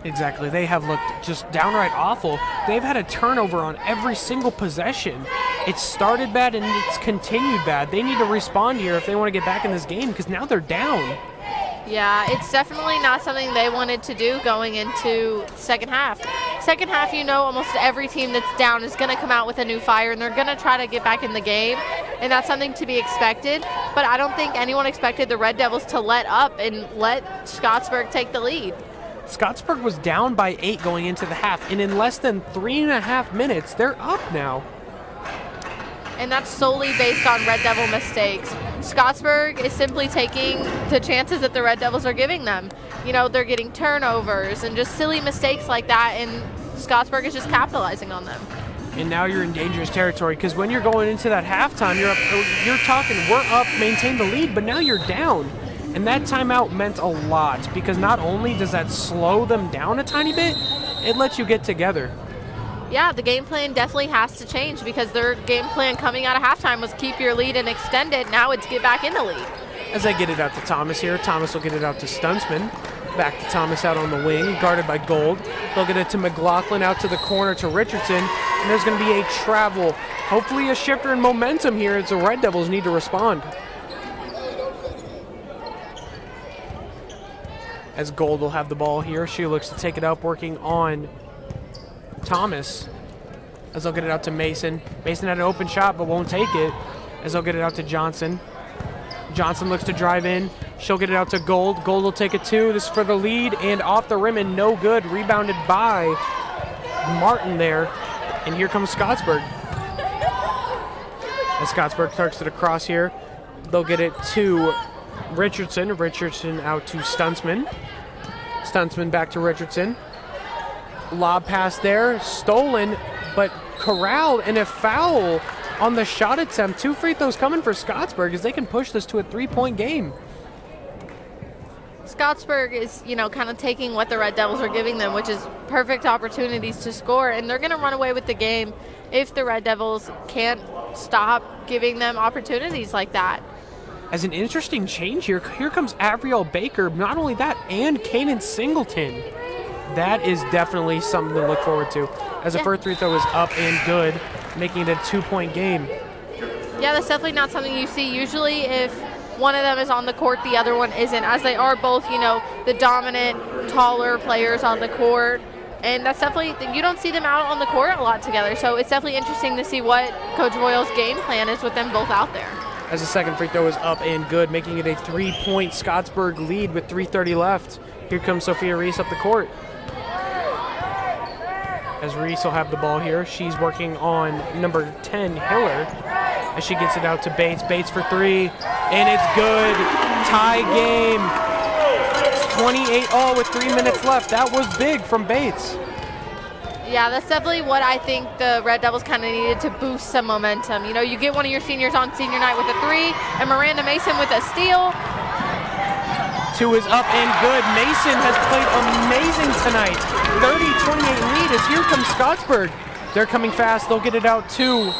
Exactly. They have looked just downright awful. They've had a turnover on every single possession. It started bad and it's continued bad. They need to respond here if they want to get back in this game because now they're down. Yeah, it's definitely not something they wanted to do going into second half. Second half, you know, almost every team that's down is going to come out with a new fire, and they're going to try to get back in the game, and that's something to be expected. But I don't think anyone expected the Red Devils to let up and let Scottsburg take the lead. Scottsburg was down by 8 going into the half, and in less than 3.5 minutes, they're up now. And that's solely based on Red Devil mistakes. Scottsburg is simply taking the chances that the Red Devils are giving them. You know, they're getting turnovers and just silly mistakes like that, and Scottsburg is just capitalizing on them. And now you're in dangerous territory because when you're going into that halftime, you're talking, we're up, maintain the lead, but now you're down. And that timeout meant a lot because not only does that slow them down a tiny bit, it lets you get together. Yeah, the game plan definitely has to change because their game plan coming out of halftime was keep your lead and extend it. Now it's get back in the lead. As I get it out to Thomas here, Thomas will get it out to Stuntsman. Back to Thomas out on the wing, guarded by Gold. They'll get it to McLaughlin, out to the corner to Richardson, and there's going to be a travel. Hopefully a shifter in momentum here as the Red Devils need to respond. As Gold will have the ball here, she looks to take it up, working on Thomas. As they'll get it out to Mason. Mason had an open shot but won't take it. As they'll get it out to Johnson. Johnson looks to drive in. She'll get it out to Gold. Gold will take it too. This is for the lead, and off the rim and no good. Rebounded by Martin there. And here comes Scottsburg. As Scottsburg starts it across here, they'll get it to Richardson. Richardson out to Stuntsman. Stuntsman back to Richardson. Lob pass there, stolen, but corralled, and a foul on the shot attempt. 2 free throws coming for Scottsburg as they can push this to a 3-point game. Scottsburg is, kind of taking what the Red Devils are giving them, which is perfect opportunities to score, and they're going to run away with the game if the Red Devils can't stop giving them opportunities like that. As an interesting change here comes Avriel Baker. Not only that, and Kanan Singleton. That is definitely something to look forward to. As the first free throw is up and good, making it a 2-point game. Yeah, that's definitely not something you see. Usually if one of them is on the court, the other one isn't, as they are both, the dominant, taller players on the court. And that's definitely, you don't see them out on the court a lot together. So it's definitely interesting to see what Coach Royal's game plan is with them both out there. As the second free throw is up and good, making it a 3-point Scottsburg lead with 3:30 left. Here comes Sophia Reese up the court. As Reese will have the ball here, she's working on number 10, Hiller, as she gets it out to Bates. Bates for 3, and it's good. Tie game. It's 28-all with 3 minutes left. That was big from Bates. Yeah, that's definitely what I think the Red Devils kind of needed to boost some momentum. You get one of your seniors on senior night with a 3, and Miranda Mason with a steal. 2 is up and good. Mason has played amazing tonight. 30-28 lead as here comes Scottsburg. They're coming fast. They'll get it out too.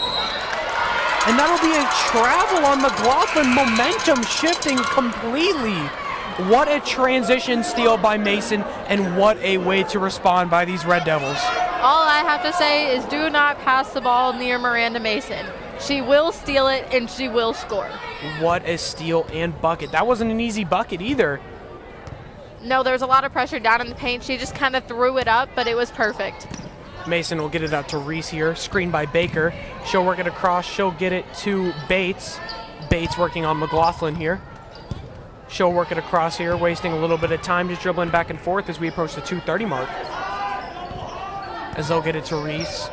And that'll be a travel on McLaughlin. Momentum shifting completely. What a transition steal by Mason, and what a way to respond by these Red Devils. All I have to say is do not pass the ball near Miranda Mason. She will steal it, and she will score. What a steal and bucket. That wasn't an easy bucket either. No, there was a lot of pressure down in the paint. She just kind of threw it up, but it was perfect. Mason will get it out to Reese here. Screened by Baker. She'll work it across. She'll get it to Bates. Bates working on McLaughlin here. She'll work it across here, wasting a little bit of time, just dribbling back and forth as we approach the 2:30 mark. As they'll get it to Reese.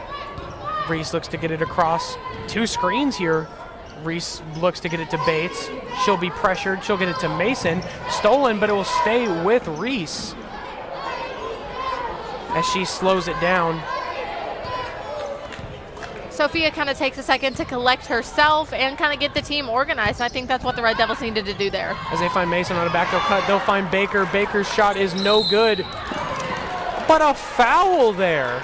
Reese looks to get it across. 2 screens here. Reese looks to get it to Bates. She'll be pressured. She'll get it to Mason. Stolen, but it will stay with Reese as she slows it down. Sophia kind of takes a second to collect herself and kind of get the team organized. And I think that's what the Red Devils needed to do there. As they find Mason on a backdoor cut, they'll find Baker. Baker's shot is no good. But a foul there.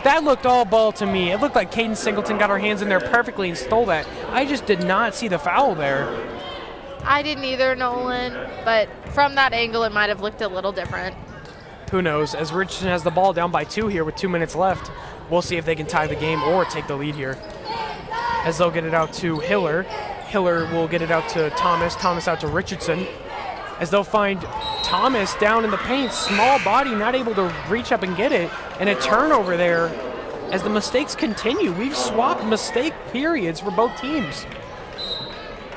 That looked all ball to me. It looked like Kaden Singleton got her hands in there perfectly and stole that. I just did not see the foul there. I didn't either, Nolan, but from that angle, it might have looked a little different. Who knows? As Richardson has the ball down by 2 here with 2 minutes left, we'll see if they can tie the game or take the lead here. As they'll get it out to Hiller. Hiller will get it out to Thomas. Thomas out to Richardson. As they'll find Thomas down in the paint, small body, not able to reach up and get it, and a turnover there. As the mistakes continue, we've swapped mistake periods for both teams.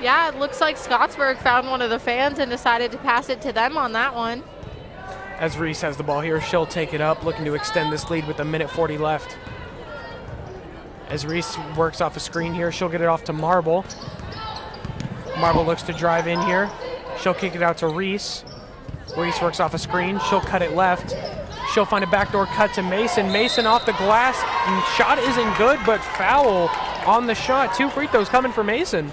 Yeah, it looks like Scottsburg found one of the fans and decided to pass it to them on that one. As Reese has the ball here, she'll take it up, looking to extend this lead with 1:40 left. As Reese works off a screen here, she'll get it off to Marble. Marble looks to drive in here. She'll kick it out to Reese. Reese works off a screen. She'll cut it left. She'll find a backdoor cut to Mason. Mason off the glass. And shot isn't good, but foul on the shot. 2 free throws coming for Mason.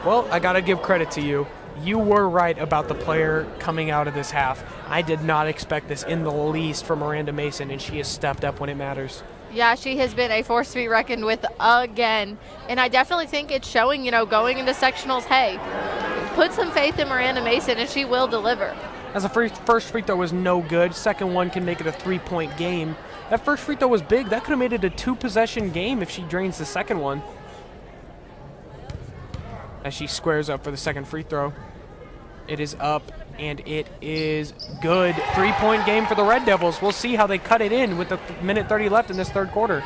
Well, I got to give credit to you. You were right about the player coming out of this half. I did not expect this in the least from Miranda Mason, and she has stepped up when it matters. Yeah, she has been a force to be reckoned with again. And I definitely think it's showing, going into sectionals, hey, put some faith in Miranda Mason, and she will deliver. As the first free throw was no good, second one can make it a 3-point game. That first free throw was big. That could have made it a 2-possession game if she drains the second one. As she squares up for the second free throw. It is up, and it is good. 3-point game for the Red Devils. We'll see how they cut it in with the minute 30 left in this third quarter.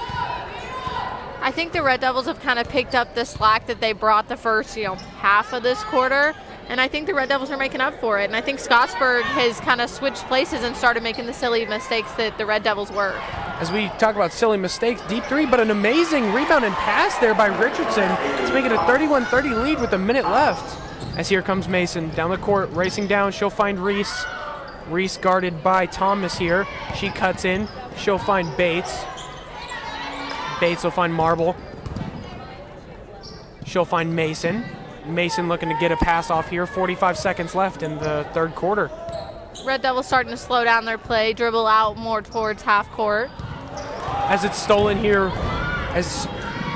I think the Red Devils have kind of picked up the slack that they brought the first, half of this quarter. And I think the Red Devils are making up for it. And I think Scottsburg has kind of switched places and started making the silly mistakes that the Red Devils were. As we talk about silly mistakes, deep three, but an amazing rebound and pass there by Richardson to make it a 31-30 lead with a minute left. As here comes Mason down the court, racing down. She'll find Reese. Reese guarded by Thomas here. She cuts in. She'll find Bates. Bates will find Marble. She'll find Mason. Mason looking to get a pass off here. 45 seconds left in the third quarter. Red Devils starting to slow down their play, dribble out more towards half court. As it's stolen here, as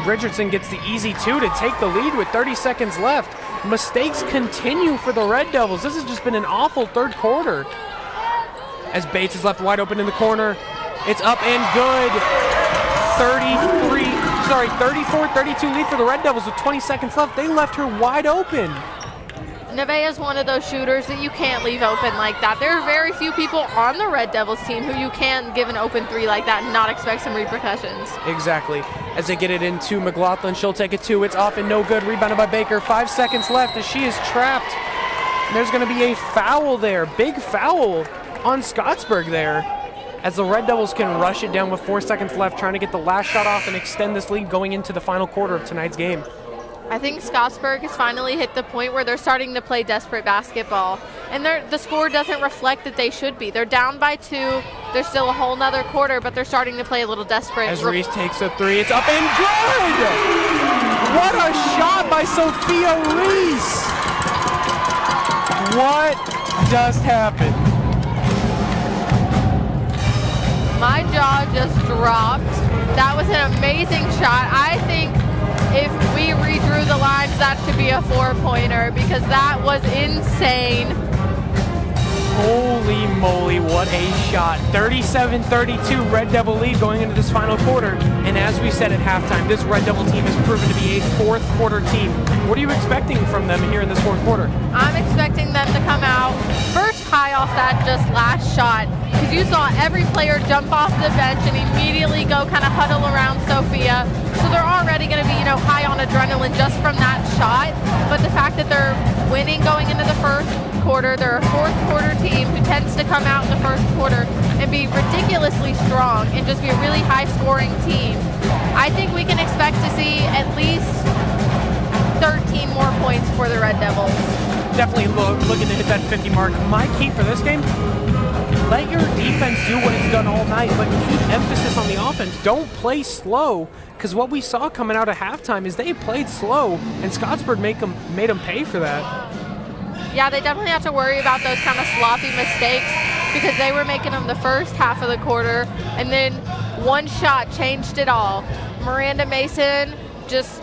Richardson gets the easy two to take the lead with 30 seconds left. Mistakes continue for the Red Devils. This has just been an awful third quarter. As Bates is left wide open in the corner. It's up and good. 34-32 lead for the Red Devils with 20 seconds left. They left her wide open. Nevaeh's one of those shooters that you can't leave open like that. There are very few people on the Red Devils team who you can give an open three like that and not expect some repercussions. Exactly. As they get it into McLaughlin, she'll take it two. It's off and no good. Rebounded by Baker. 5 seconds left as she is trapped. And there's going to be a foul there. Big foul on Scottsburg there. As the Red Devils can rush it down with 4 seconds left, trying to get the last shot off and extend this lead going into the final quarter of tonight's game. I think Scottsburg has finally hit the point where they're starting to play desperate basketball. And the score doesn't reflect that they should be. They're down by 2. There's still a whole nother quarter, but they're starting to play a little desperate. As Reese takes a three, it's up and good! What a shot by Sophia Reese! What just happened? My jaw just dropped. That was an amazing shot. I think if we redrew the lines, that should be a 4-pointer because that was insane. Holy moly, what a shot. 37-32 Red Devil lead going into this final quarter. And as we said at halftime, this Red Devil team has proven to be a fourth quarter team. What are you expecting from them here in this fourth quarter? I'm expecting them to come out first high off that just last shot. Because you saw every player jump off the bench and immediately go kind of huddle around Sophia. So they're already going to be, high on adrenaline just from that shot. But the fact that they're winning going into the first quarter, they're a fourth quarter team who tends to come out in the first quarter and be ridiculously strong and just be a really high scoring team. I think we can expect to see at least 13 more points for the Red Devils. Definitely looking to hit that 50 mark. My key for this game, let your defense do what it's done all night, but keep emphasis on the offense. Don't play slow, because what we saw coming out of halftime is they played slow, and Scottsburg made them pay for that. Yeah, they definitely have to worry about those kind of sloppy mistakes because they were making them the first half of the quarter, and then one shot changed it all. Miranda Mason just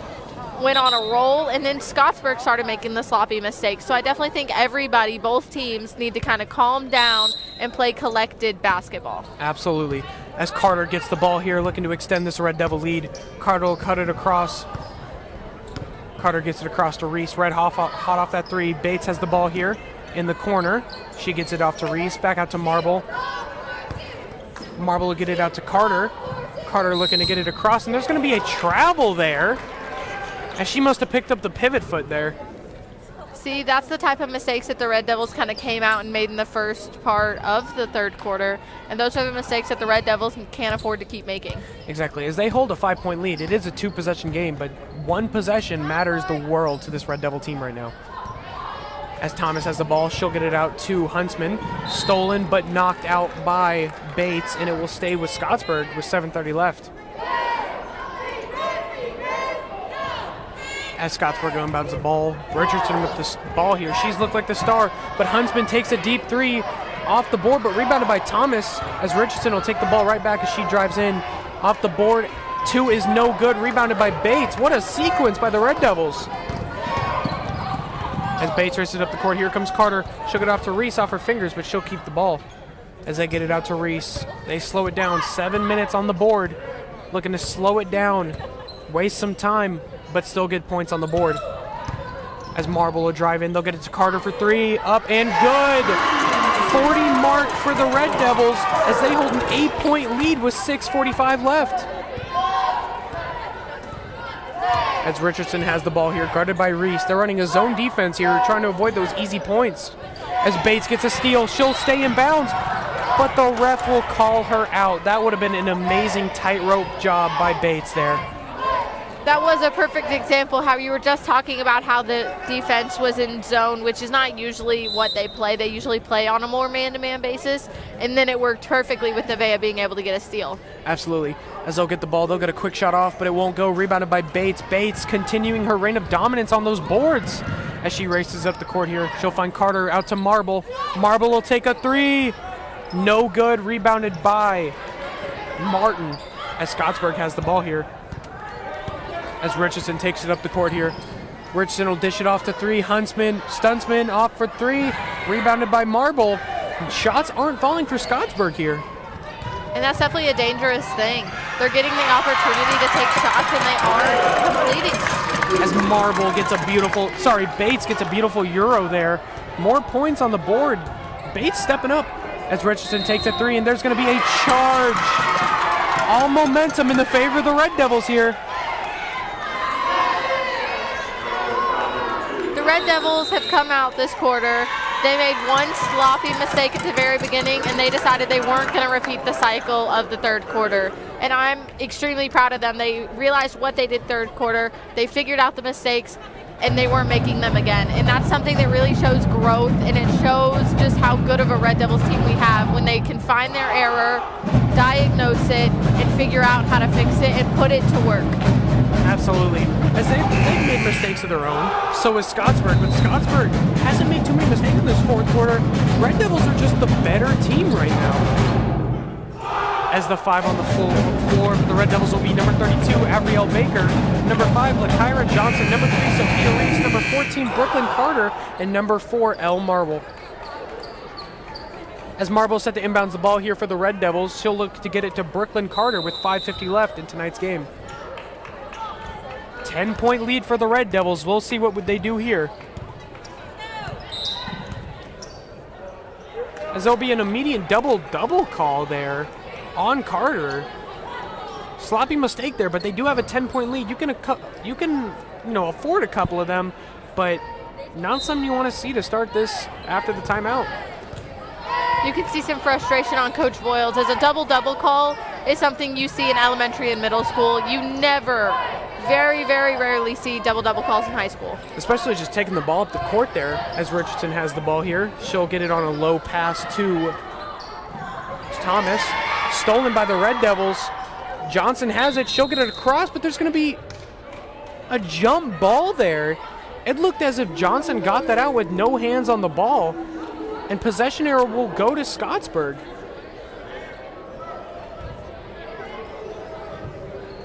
went on a roll, and then Scottsburg started making the sloppy mistakes. So I definitely think everybody, both teams, need to kind of calm down and play collected basketball. Absolutely. As Carter gets the ball here, looking to extend this Red Devil lead. Carter will cut it across. Carter gets it across to Reese. Red hot off that three. Bates has the ball here in the corner. She gets it off to Reese. Back out to Marble. Marble will get it out to Carter. Carter looking to get it across, and there's going to be a travel there. As she must have picked up the pivot foot there. See, that's the type of mistakes that the Red Devils kind of came out and made in the first part of the third quarter. And those are the mistakes that the Red Devils can't afford to keep making. Exactly. As they hold a 5-point lead, it is a 2-possession game, but one possession matters the world to this Red Devil team right now. As Thomas has the ball, she'll get it out to Huntsman. Stolen but knocked out by Bates, and it will stay with Scottsburg with 7:30 left. As Scottsburg inbounds the ball, Richardson with the ball here. She's looked like the star, but Huntsman takes a deep three off the board, but rebounded by Thomas, as Richardson will take the ball right back as she drives in. Off the board, 2 is no good, rebounded by Bates. What a sequence by the Red Devils. As Bates races up the court, here comes Carter. She'll get off to Reese off her fingers, but she'll keep the ball. As they get it out to Reese, they slow it down. 7 minutes on the board. Looking to slow it down, waste some time, but still get points on the board. As Marble will drive in, they'll get it to Carter for 3, up and good. 40 mark for the Red Devils as they hold an 8-point lead with 6:45 left. As Richardson has the ball here, guarded by Reese. They're running a zone defense here, trying to avoid those easy points. As Bates gets a steal, she'll stay in bounds, but the ref will call her out. That would have been an amazing tightrope job by Bates there. That was a perfect example how you were just talking about how the defense was in zone, which is not usually what they play. They usually play on a more man-to-man basis, and then it worked perfectly with Nevaeh being able to get a steal. Absolutely. As they'll get the ball, they'll get a quick shot off, but it won't go. Rebounded by Bates. Bates continuing her reign of dominance on those boards. As she races up the court here, she'll find Carter out to Marble. Marble will take a 3. No good. Rebounded by Martin as Scottsburg has the ball here. As Richardson takes it up the court here. Richardson will dish it off to 3. Stuntsman off for 3. Rebounded by Marble. Shots aren't falling for Scottsburg here. And that's definitely a dangerous thing. They're getting the opportunity to take shots and they aren't completing. As Bates gets a beautiful Euro there. More points on the board. Bates stepping up as Richardson takes a 3, and there's going to be a charge. All momentum in the favor of the Red Devils here. The Red Devils have come out this quarter. They made one sloppy mistake at the very beginning, and they decided they weren't going to repeat the cycle of the third quarter. And I'm extremely proud of them. They realized what they did third quarter. They figured out the mistakes, and they weren't making them again. And that's something that really shows growth, and it shows just how good of a Red Devils team we have when they can find their error, diagnose it, and figure out how to fix it and put it to work. Absolutely. As they've made mistakes of their own, so has Scottsburg, but Scottsburg hasn't made too many mistakes in this fourth quarter. Red Devils are just the better team right now. As the 5 on the floor for the Red Devils will be number 32, Avriel Baker, number 5, LaKyra Johnson, number 3, Sophia Reese, number 14, Brooklyn Carter, and number 4, Elle Marble. As Marble set to inbounds the ball here for the Red Devils, she'll look to get it to Brooklyn Carter with 5:50 left in tonight's game. 10-point lead for the Red Devils. We'll see what they do here. As there'll be an immediate double-double call there on Carter. Sloppy mistake there, but they do have a 10-point lead. You can afford a couple of them, but not something you want to see to start this after the timeout. You can see some frustration on Coach Boyles, as a double-double call is something you see in elementary and middle school. You never, very, very rarely see double-double calls in high school. Especially just taking the ball up the court there as Richardson has the ball here. She'll get it on a low pass to Thomas. Stolen by the Red Devils. Johnson has it. She'll get it across, but there's going to be a jump ball there. It looked as if Johnson got that out with no hands on the ball, and possession error will go to Scottsburg.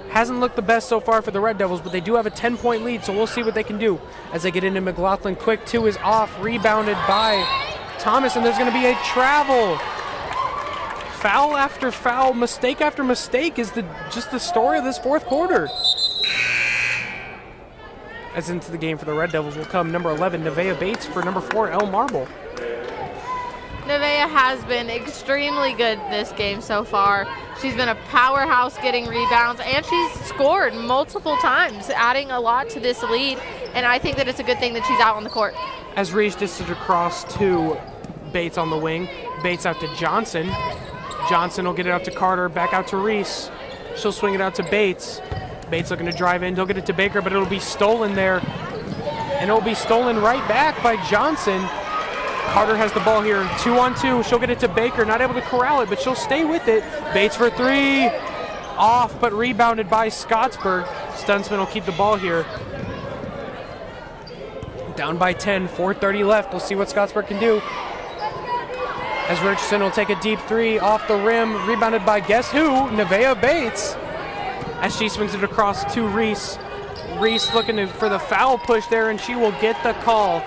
Hasn't looked the best so far for the Red Devils, but they do have a 10-point lead, so we'll see what they can do. As they get into McLaughlin, quick 2 is off, rebounded by Thomas, and there's going to be a travel. Foul after foul, mistake after mistake is just the story of this fourth quarter. As into the game for the Red Devils will come number 11, Nevaeh Bates, for number 4, Elle Marble. Nevaeh has been extremely good this game so far. She's been a powerhouse getting rebounds, and she's scored multiple times, adding a lot to this lead, and I think that it's a good thing that she's out on the court. As Reese dishes across to Bates on the wing, Bates out to Johnson. Johnson will get it out to Carter, back out to Reese. She'll swing it out to Bates. Bates looking to drive in. They'll get it to Baker, but it'll be stolen there. And it'll be stolen right back by Johnson. Carter has the ball here, 2-on-2. She'll get it to Baker, not able to corral it, but she'll stay with it. Bates for 3. Off, but rebounded by Scottsburg. Stuntsman will keep the ball here. Down by 10, 4:30 left. We'll see what Scottsburg can do. As Richardson will take a deep 3 off the rim, rebounded by guess who? Nevaeh Bates. As she swings it across to Reese. Reese looking for the foul push there, and she will get the call.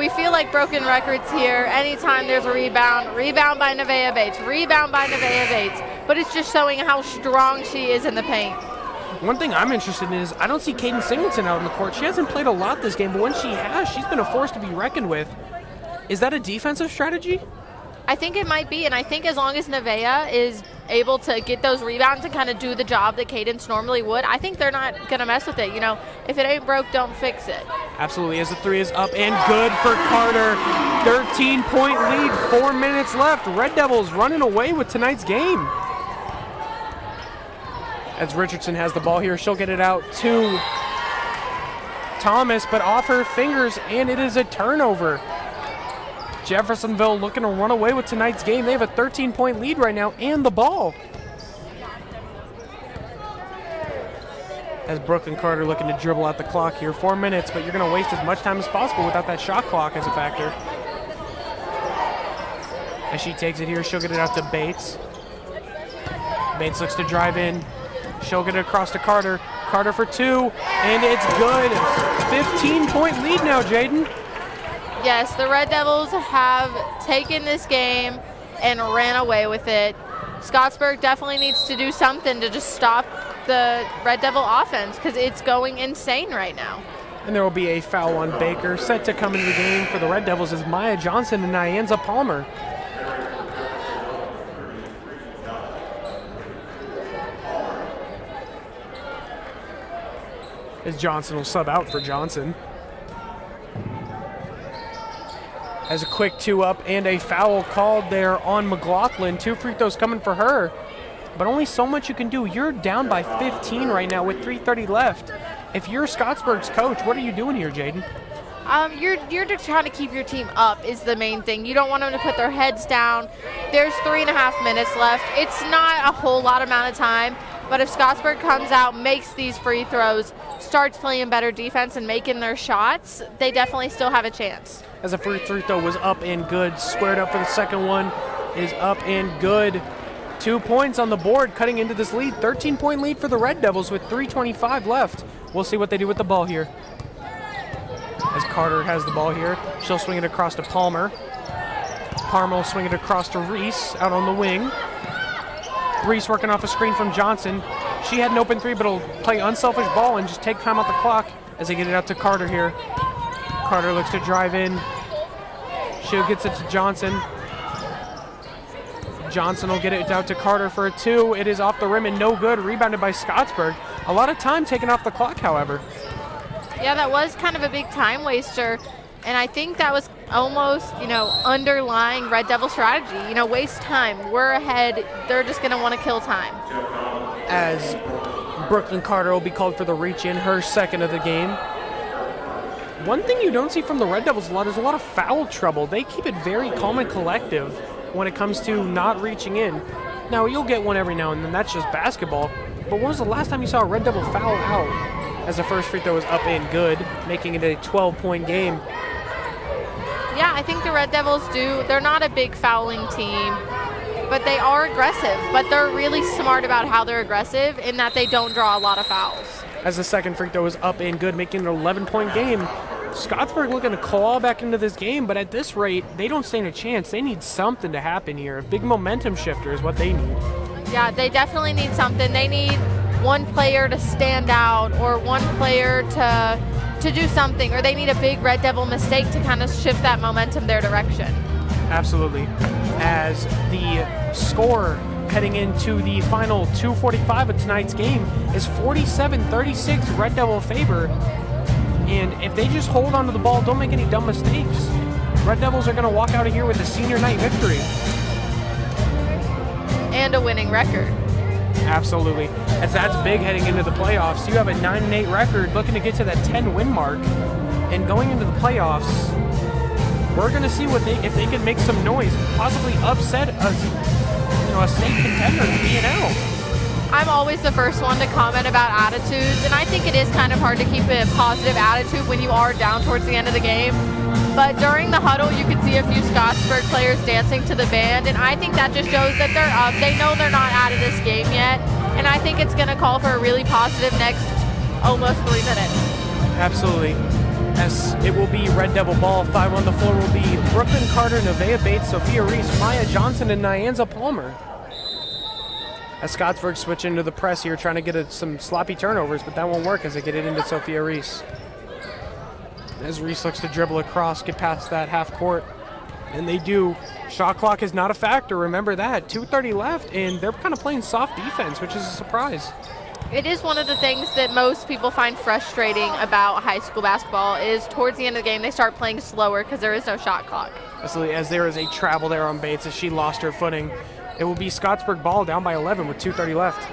we feel like broken records here. Anytime there's a rebound by Nevaeh Bates, rebound by Nevaeh Bates. But it's just showing how strong she is in the paint. One thing I'm interested in is I don't see Caden Singleton out on the court. She hasn't played a lot this game, but when she has, she's been a force to be reckoned with. Is that a defensive strategy? I think it might be, and I think as long as Nevaeh is able to get those rebounds and kind of do the job that Cadence normally would, I think they're not going to mess with it. You know, if it ain't broke, don't fix it. Absolutely, as the three is up and good for Carter. 13-point lead, 4 minutes left. Red Devils running away with tonight's game. As Richardson has the ball here, she'll get it out to Thomas, but off her fingers, and it is a turnover. Jeffersonville looking to run away with tonight's game. They have a 13-point lead right now and the ball. As Brooklyn Carter looking to dribble out the clock here. 4 minutes, but you're going to waste as much time as possible without that shot clock as a factor. As she takes it here, she'll get it out to Bates. Bates looks to drive in. She'll get it across to Carter. Carter for two, and it's good. 15-point lead now, Jaden. Yes, the Red Devils have taken this game and ran away with it. Scottsburg definitely needs to do something to just stop the Red Devil offense because it's going insane right now. And there will be a foul on Baker. Set to come into the game for the Red Devils is Maya Johnson and Nyanza Palmer. As Johnson will sub out for Johnson. Has a quick two up and a foul called there on McLaughlin. 2 free throws coming for her, but only so much you can do. You're down by 15 right now with 3:30 left. If you're Scottsburg's coach, what are you doing here, Jaden? You're just trying to keep your team up is the main thing. You don't want them to put their heads down. There's 3.5 minutes left. It's not a whole lot amount of time, but if Scottsburg comes out, makes these free throws, starts playing better defense and making their shots, they definitely still have a chance. As a free throw was up and good. Squared up for the second one is up and good. 2 points on the board cutting into this lead. 13-point lead for the Red Devils with 3:25 left. We'll see what they do with the ball here. As Carter has the ball here, she'll swing it across to Palmer. Palmer will swing it across to Reese out on the wing. Reese working off a screen from Johnson. She had an open three, but will play unselfish ball and just take time off the clock as they get it out to Carter here. Carter looks to drive in. She gets it to Johnson. Johnson will get it out to Carter for a two. It is off the rim and no good. Rebounded by Scottsburg. A lot of time taken off the clock, however. Yeah, that was kind of a big time waster. And I think that was almost, underlying Red Devil strategy. Waste time. We're ahead. They're just going to want to kill time. As Brooklyn Carter will be called for the reach in, her second of the game. One thing you don't see from the Red Devils a lot is a lot of foul trouble. They keep it very calm and collective when it comes to not reaching in. Now, you'll get one every now and then. That's just basketball. But when was the last time you saw a Red Devil foul out? As the first free throw is up and good, making it a 12-point game. Yeah, I think the Red Devils they're not a big fouling team, but they are aggressive. But they're really smart about how they're aggressive in that they don't draw a lot of fouls. As the second free throw is up and good, making it an 11-point game. Scottsburg looking to claw back into this game, but at this rate, they don't stand a chance. They need something to happen here. A big momentum shifter is what they need. Yeah, they definitely need something. They need one player to stand out or one player to do something, or they need a big Red Devil mistake to kind of shift that momentum their direction. Absolutely. As the score heading into the final 2:45 of tonight's game is 47-36 Red Devil favor. And if they just hold onto the ball, don't make any dumb mistakes, Red Devils are going to walk out of here with a senior night victory. And a winning record. Absolutely. As that's big heading into the playoffs. You have a 9-8 record looking to get to that 10-win mark. And going into the playoffs, we're going to see if they can make some noise, possibly upset a state contender in B&L. I'm always the first one to comment about attitudes, and I think it is kind of hard to keep a positive attitude when you are down towards the end of the game. But during the huddle, you could see a few Scottsburg players dancing to the band, and I think that just shows that they're up. They know they're not out of this game yet, and I think it's going to call for a really positive next almost 3 minutes. Absolutely. as it will be Red Devil ball. 5 on the floor will be Brooklyn Carter, Nevaeh Bates, Sophia Reese, Maya Johnson, and Nyanza Palmer. As Scottsburg switch into the press here, trying to get some sloppy turnovers, but that won't work as they get it into Sophia Reese. As Reese looks to dribble across, get past that half court, and they do. Shot clock is not a factor, remember that. 2:30 left, and they're kind of playing soft defense, which is a surprise. It is one of the things that most people find frustrating about high school basketball is towards the end of the game they start playing slower because there is no shot clock. Absolutely, as there is a travel there on Bates as she lost her footing. It will be Scottsburg ball down by 11 with 2:30 left.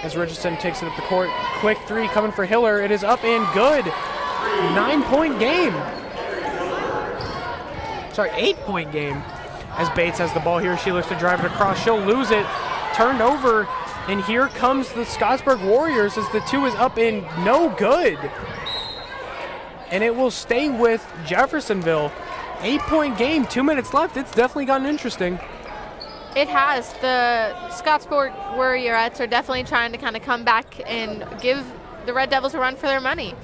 As Richardson takes it up the court. Quick three coming for Hiller. It is up and good. 9-point game. Sorry, 8-point game. As Bates has the ball here, she looks to drive it across. She'll lose it. Turned over. And here comes the Scottsburg Warriors as the 2 is up and no good. And it will stay with Jeffersonville. 8-point game, 2 minutes left. It's definitely gotten interesting. It has. The Scottsburg Warriorettes are definitely trying to kind of come back and give the Red Devils a run for their money.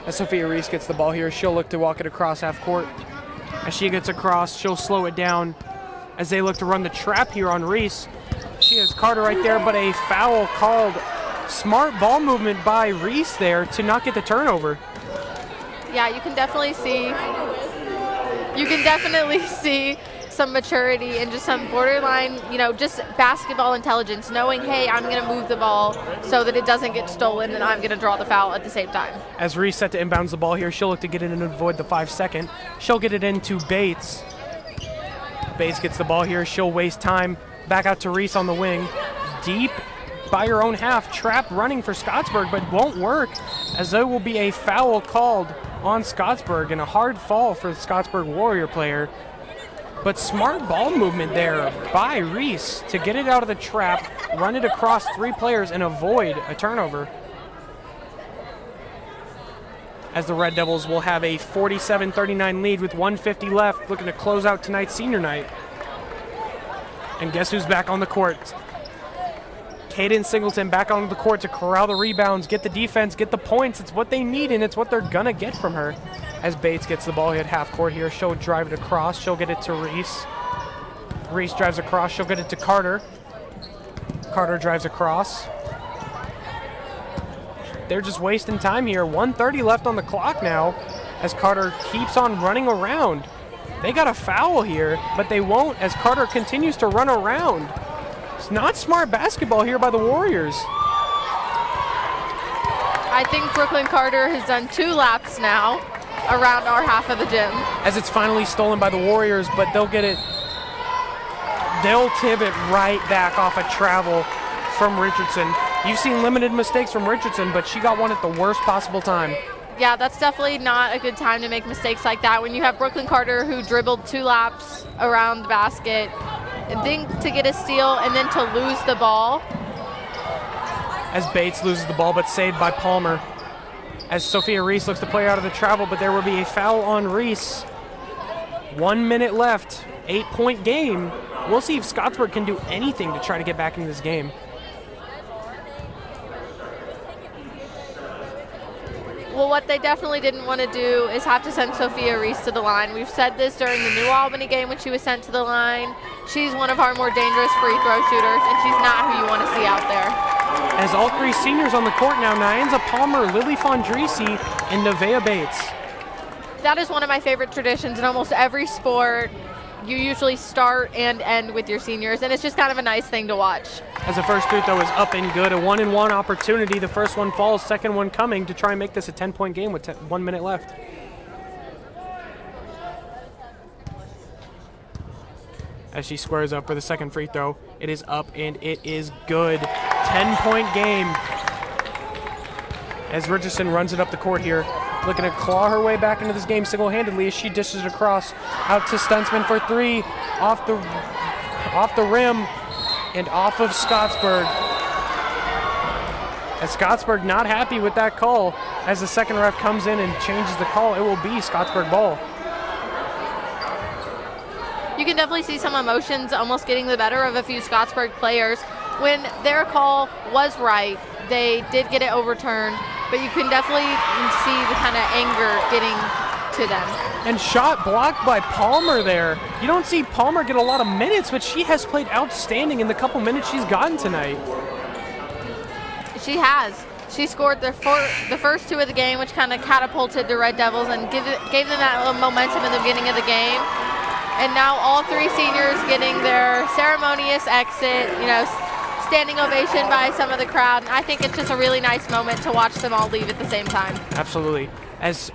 As Sophia Reese gets the ball here, she'll look to walk it across half court. As she gets across, she'll slow it down as they look to run the trap here on Reese. She has Carter right there, but a foul called. Smart ball movement by Reese there to not get the turnover. Yeah, you can definitely see some maturity and just some borderline, just basketball intelligence, knowing, hey, I'm going to move the ball so that it doesn't get stolen and I'm going to draw the foul at the same time. As Reese set to inbounds the ball here, she'll look to get it in and avoid the 5-second. She'll get it into Bates. Bates gets the ball here. She'll waste time. Back out to Reese on the wing. Deep by her own half. Trap running for Scottsburg, but won't work as there will be a foul called on Scottsburg and a hard fall for the Scottsburg Warrior player. But smart ball movement there by Reese to get it out of the trap, run it across 3 players, and avoid a turnover. As the Red Devils will have a 47-39 lead with 1:50 left, looking to close out tonight's senior night. And guess who's back on the court? Caden Singleton back on the court to corral the rebounds, get the defense, get the points. It's what they need, and it's what they're going to get from her. As Bates gets the ball at half court here, she'll drive it across. She'll get it to Reese. Reese drives across. She'll get it to Carter. Carter drives across. They're just wasting time here. 1:30 left on the clock now as Carter keeps on running around. They got a foul here, but they won't as Carter continues to run around. It's not smart basketball here by the Warriors. I think Brooklyn Carter has done 2 laps now around our half of the gym. As it's finally stolen by the Warriors, but they'll get it. They'll tip it right back off a travel from Richardson. You've seen limited mistakes from Richardson, but she got one at the worst possible time. Yeah, that's definitely not a good time to make mistakes like that when you have Brooklyn Carter who dribbled 2 laps around the basket, and then to get a steal and then to lose the ball. As Bates loses the ball, but saved by Palmer. As Sophia Reese looks to play out of the travel, but there will be a foul on Reese. 1 minute left, 8-point game. We'll see if Scottsburg can do anything to try to get back into this game. Well, what they definitely didn't want to do is have to send Sophia Reese to the line. We've said this during the New Albany game when she was sent to the line. She's one of our more dangerous free throw shooters, and she's not who you want to see out there. As all 3 seniors on the court now, Nyanza Palmer, Lily Fondrisi, and Nevaeh Bates. That is one of my favorite traditions in almost every sport. You usually start and end with your seniors, and it's just kind of a nice thing to watch. As the first free throw is up and good, a 1-and-1 opportunity. The first one falls, second one coming to try and make this a 10-point game with 1 minute left. As she squares up for the second free throw, it is up and it is good. 10-point game. As Richardson runs it up the court here, looking to claw her way back into this game single-handedly as she dishes it across out to Stunsman for 3, off the rim and off of Scottsburg. As Scottsburg not happy with that call, as the second ref comes in and changes the call, it will be Scottsburg ball. You can definitely see some emotions almost getting the better of a few Scottsburg players. When their call was right, they did get it overturned. but you can definitely see the kind of anger getting to them. And shot blocked by Palmer there. You don't see Palmer get a lot of minutes, but she has played outstanding in the couple minutes she's gotten tonight. She has. She scored the first 2 of the game, which kind of catapulted the Red Devils and gave them that little momentum in the beginning of the game. And now all 3 seniors getting their ceremonious exit, standing ovation by some of the crowd. And I think it's just a really nice moment to watch them all leave at the same time. Absolutely. As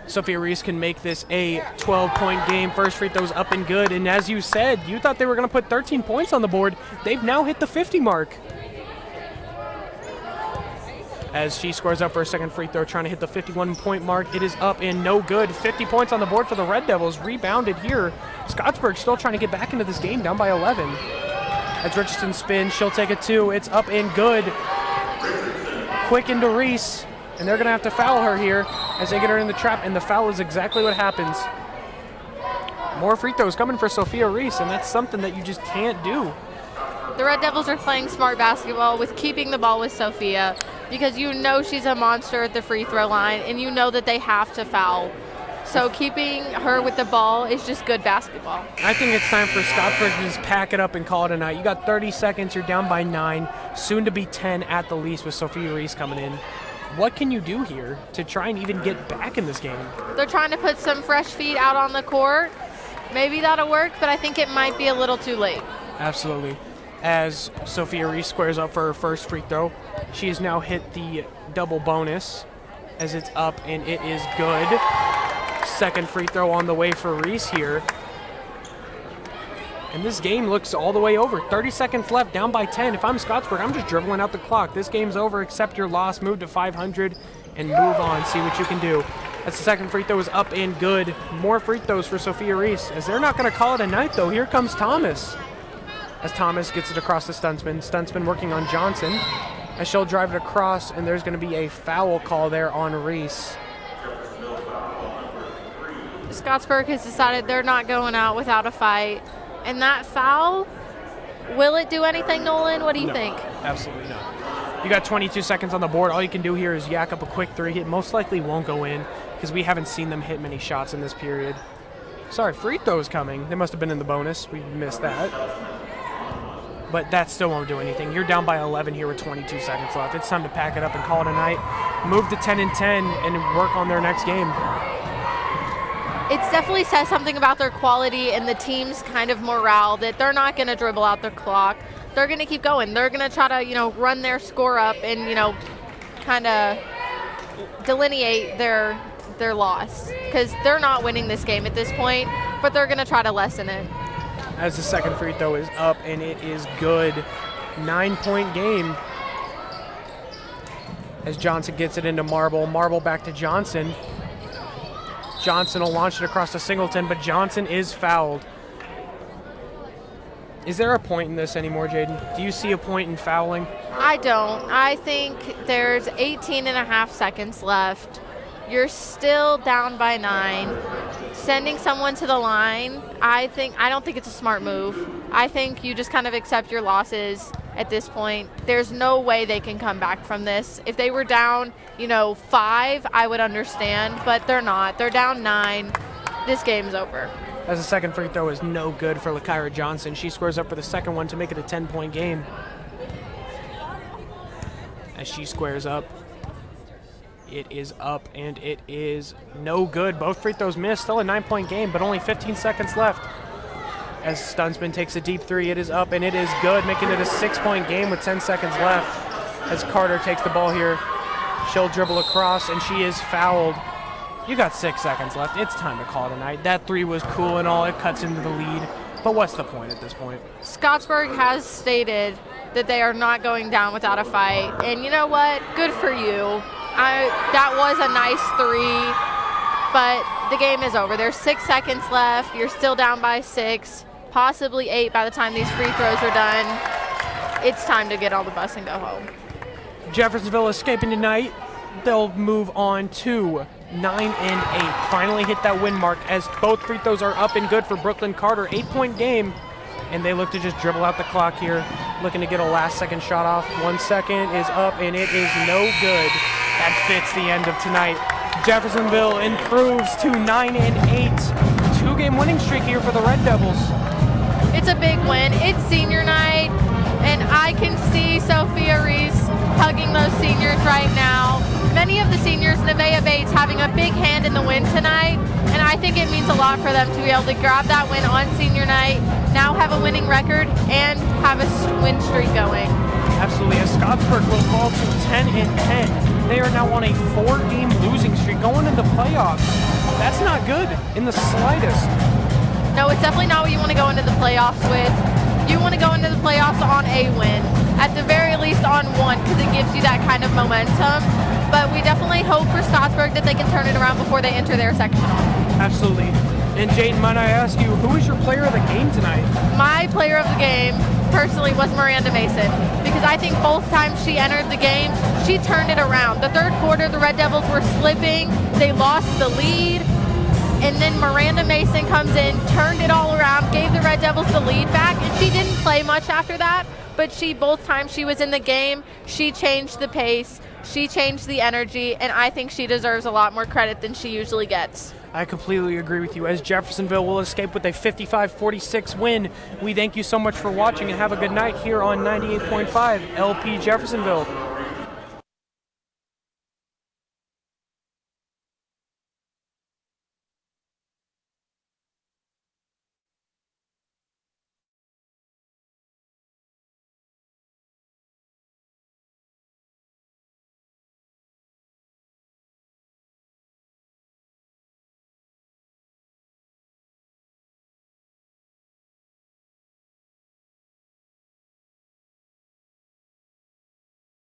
Sophia Reese can make this a 12-point game, first free throw's up and good. And as you said, you thought they were going to put 13 points on the board. They've now hit the 50 mark. As she scores up for a second free throw, trying to hit the 51-point mark. It is up and no good. 50 points on the board for the Red Devils. Rebounded here. Scottsburg still trying to get back into this game, down by 11. As Richardson spins, she'll take it 2. It's up and good. Quick into Reese, and they're going to have to foul her here as they get her in the trap, and the foul is exactly what happens. More free throws coming for Sophia Reese, and that's something that you just can't do. The Red Devils are playing smart basketball with keeping the ball with Sophia, because you know she's a monster at the free throw line, and you know that they have to foul. So keeping her with the ball is just good basketball. I think it's time for Scottsburg to just pack it up and call it a night. You got 30 seconds, you're down by 9, soon to be 10 at the least with Sophia Reese coming in. What can you do here to try and even get back in this game? They're trying to put some fresh feet out on the court. Maybe that'll work, but I think it might be a little too late. Absolutely. As Sophia Reese squares up for her first free throw, she has now hit the double bonus as it's up and it is good. Second free throw on the way for Reese here. And this game looks all the way over. 30 seconds left, down by 10. If I'm Scottsburg, I'm just dribbling out the clock. This game's over. Accept your loss, move to 500, and move on. See what you can do. As the second free throw is up and good. More free throws for Sophia Reese. As they're not going to call it a night, though, here comes Thomas. As Thomas gets it across to Stunsman. Stunsman working on Johnson. As she'll drive it across, and there's going to be a foul call there on Reese. Scottsburg has decided they're not going out without a fight. And that foul, will it do anything, Nolan? What do you think? Absolutely not. You got 22 seconds on the board. All you can do here is yak up a quick 3. It most likely won't go in because we haven't seen them hit many shots in this period. Sorry, free throws coming. They must have been in the bonus. We missed that. But that still won't do anything. You're down by 11 here with 22 seconds left. It's time to pack it up and call it a night. Move to 10 and 10 and work on their next game. It definitely says something about their quality and the team's kind of morale that they're not going to dribble out their clock. They're going to keep going. They're going to try to, run their score up and, kind of delineate their loss because they're not winning this game at this point, but they're going to try to lessen it. As the second free throw is up and it is good. 9-point game. As Johnson gets it into Marble. Marble back to Johnson. Johnson will launch it across to Singleton, but Johnson is fouled. Is there a point in this anymore, Jaden? Do you see a point in fouling? I don't. I think there's 18 and a half seconds left. You're still down by 9. Sending someone to the line, I don't think it's a smart move. I think you just kind of accept your losses at this point. There's no way they can come back from this. If they were down, 5, I would understand, but they're not. They're down 9. This game's over. As the second free throw is no good for Lakyra Johnson. She scores up for the second one to make it a 10-point game. As she squares up, it is up and it is no good. Both free throws missed. Still a 9-point game, but only 15 seconds left. As Stunsman takes a deep 3, it is up and it is good, making it a 6-point game with 10 seconds left. As Carter takes the ball here, she'll dribble across and she is fouled. You got 6 seconds left. It's time to call it a night. That 3 was cool and all. It cuts into the lead. But what's the point at this point? Scottsburg has stated that they are not going down without a fight. And you know what? Good for you. That was a nice 3, but the game is over. There's 6 seconds left. You're still down by 6, possibly 8 by the time these free throws are done. It's time to get on the bus and go home. Jeffersonville escaping tonight. They'll move on to 9 and 8. Finally hit that win mark as both free throws are up and good for Brooklyn Carter. 8-point game, and they look to just dribble out the clock here. looking to get a last-second shot off. 1 second is up, and it is no good. That fits the end of tonight. Jeffersonville improves to 9-8. 2-game winning streak here for the Red Devils. It's a big win. It's senior night, and I can see Sophia Reese hugging those seniors right now. Many of the seniors, Nevaeh Bates, having a big hand in the win tonight, and I think it means a lot for them to be able to grab that win on senior night, now have a winning record, and have a win streak going. Absolutely, as Scottsburg will fall to 10-10. They are now on a 4-game losing streak going into playoffs. That's not good in the slightest. No, it's definitely not what you want to go into the playoffs with. You want to go into the playoffs on a win, at the very least on one, because it gives you that kind of momentum. But we definitely hope for Scottsburg that they can turn it around before they enter their sectional. Absolutely. And Jaden, might I ask you, who is your player of the game tonight? My player of the game, personally, was Miranda Mason, because I think both times she entered the game, she turned it around. The third quarter, the Red Devils were slipping. They lost the lead. And then Miranda Mason comes in, turned it all around, gave the Red Devils the lead back, and she didn't play much after that, but both times she was in the game, she changed the pace, she changed the energy, and I think she deserves a lot more credit than she usually gets. I completely agree with you. As Jeffersonville will escape with a 55-46 win, we thank you so much for watching and have a good night here on 98.5 LP Jeffersonville.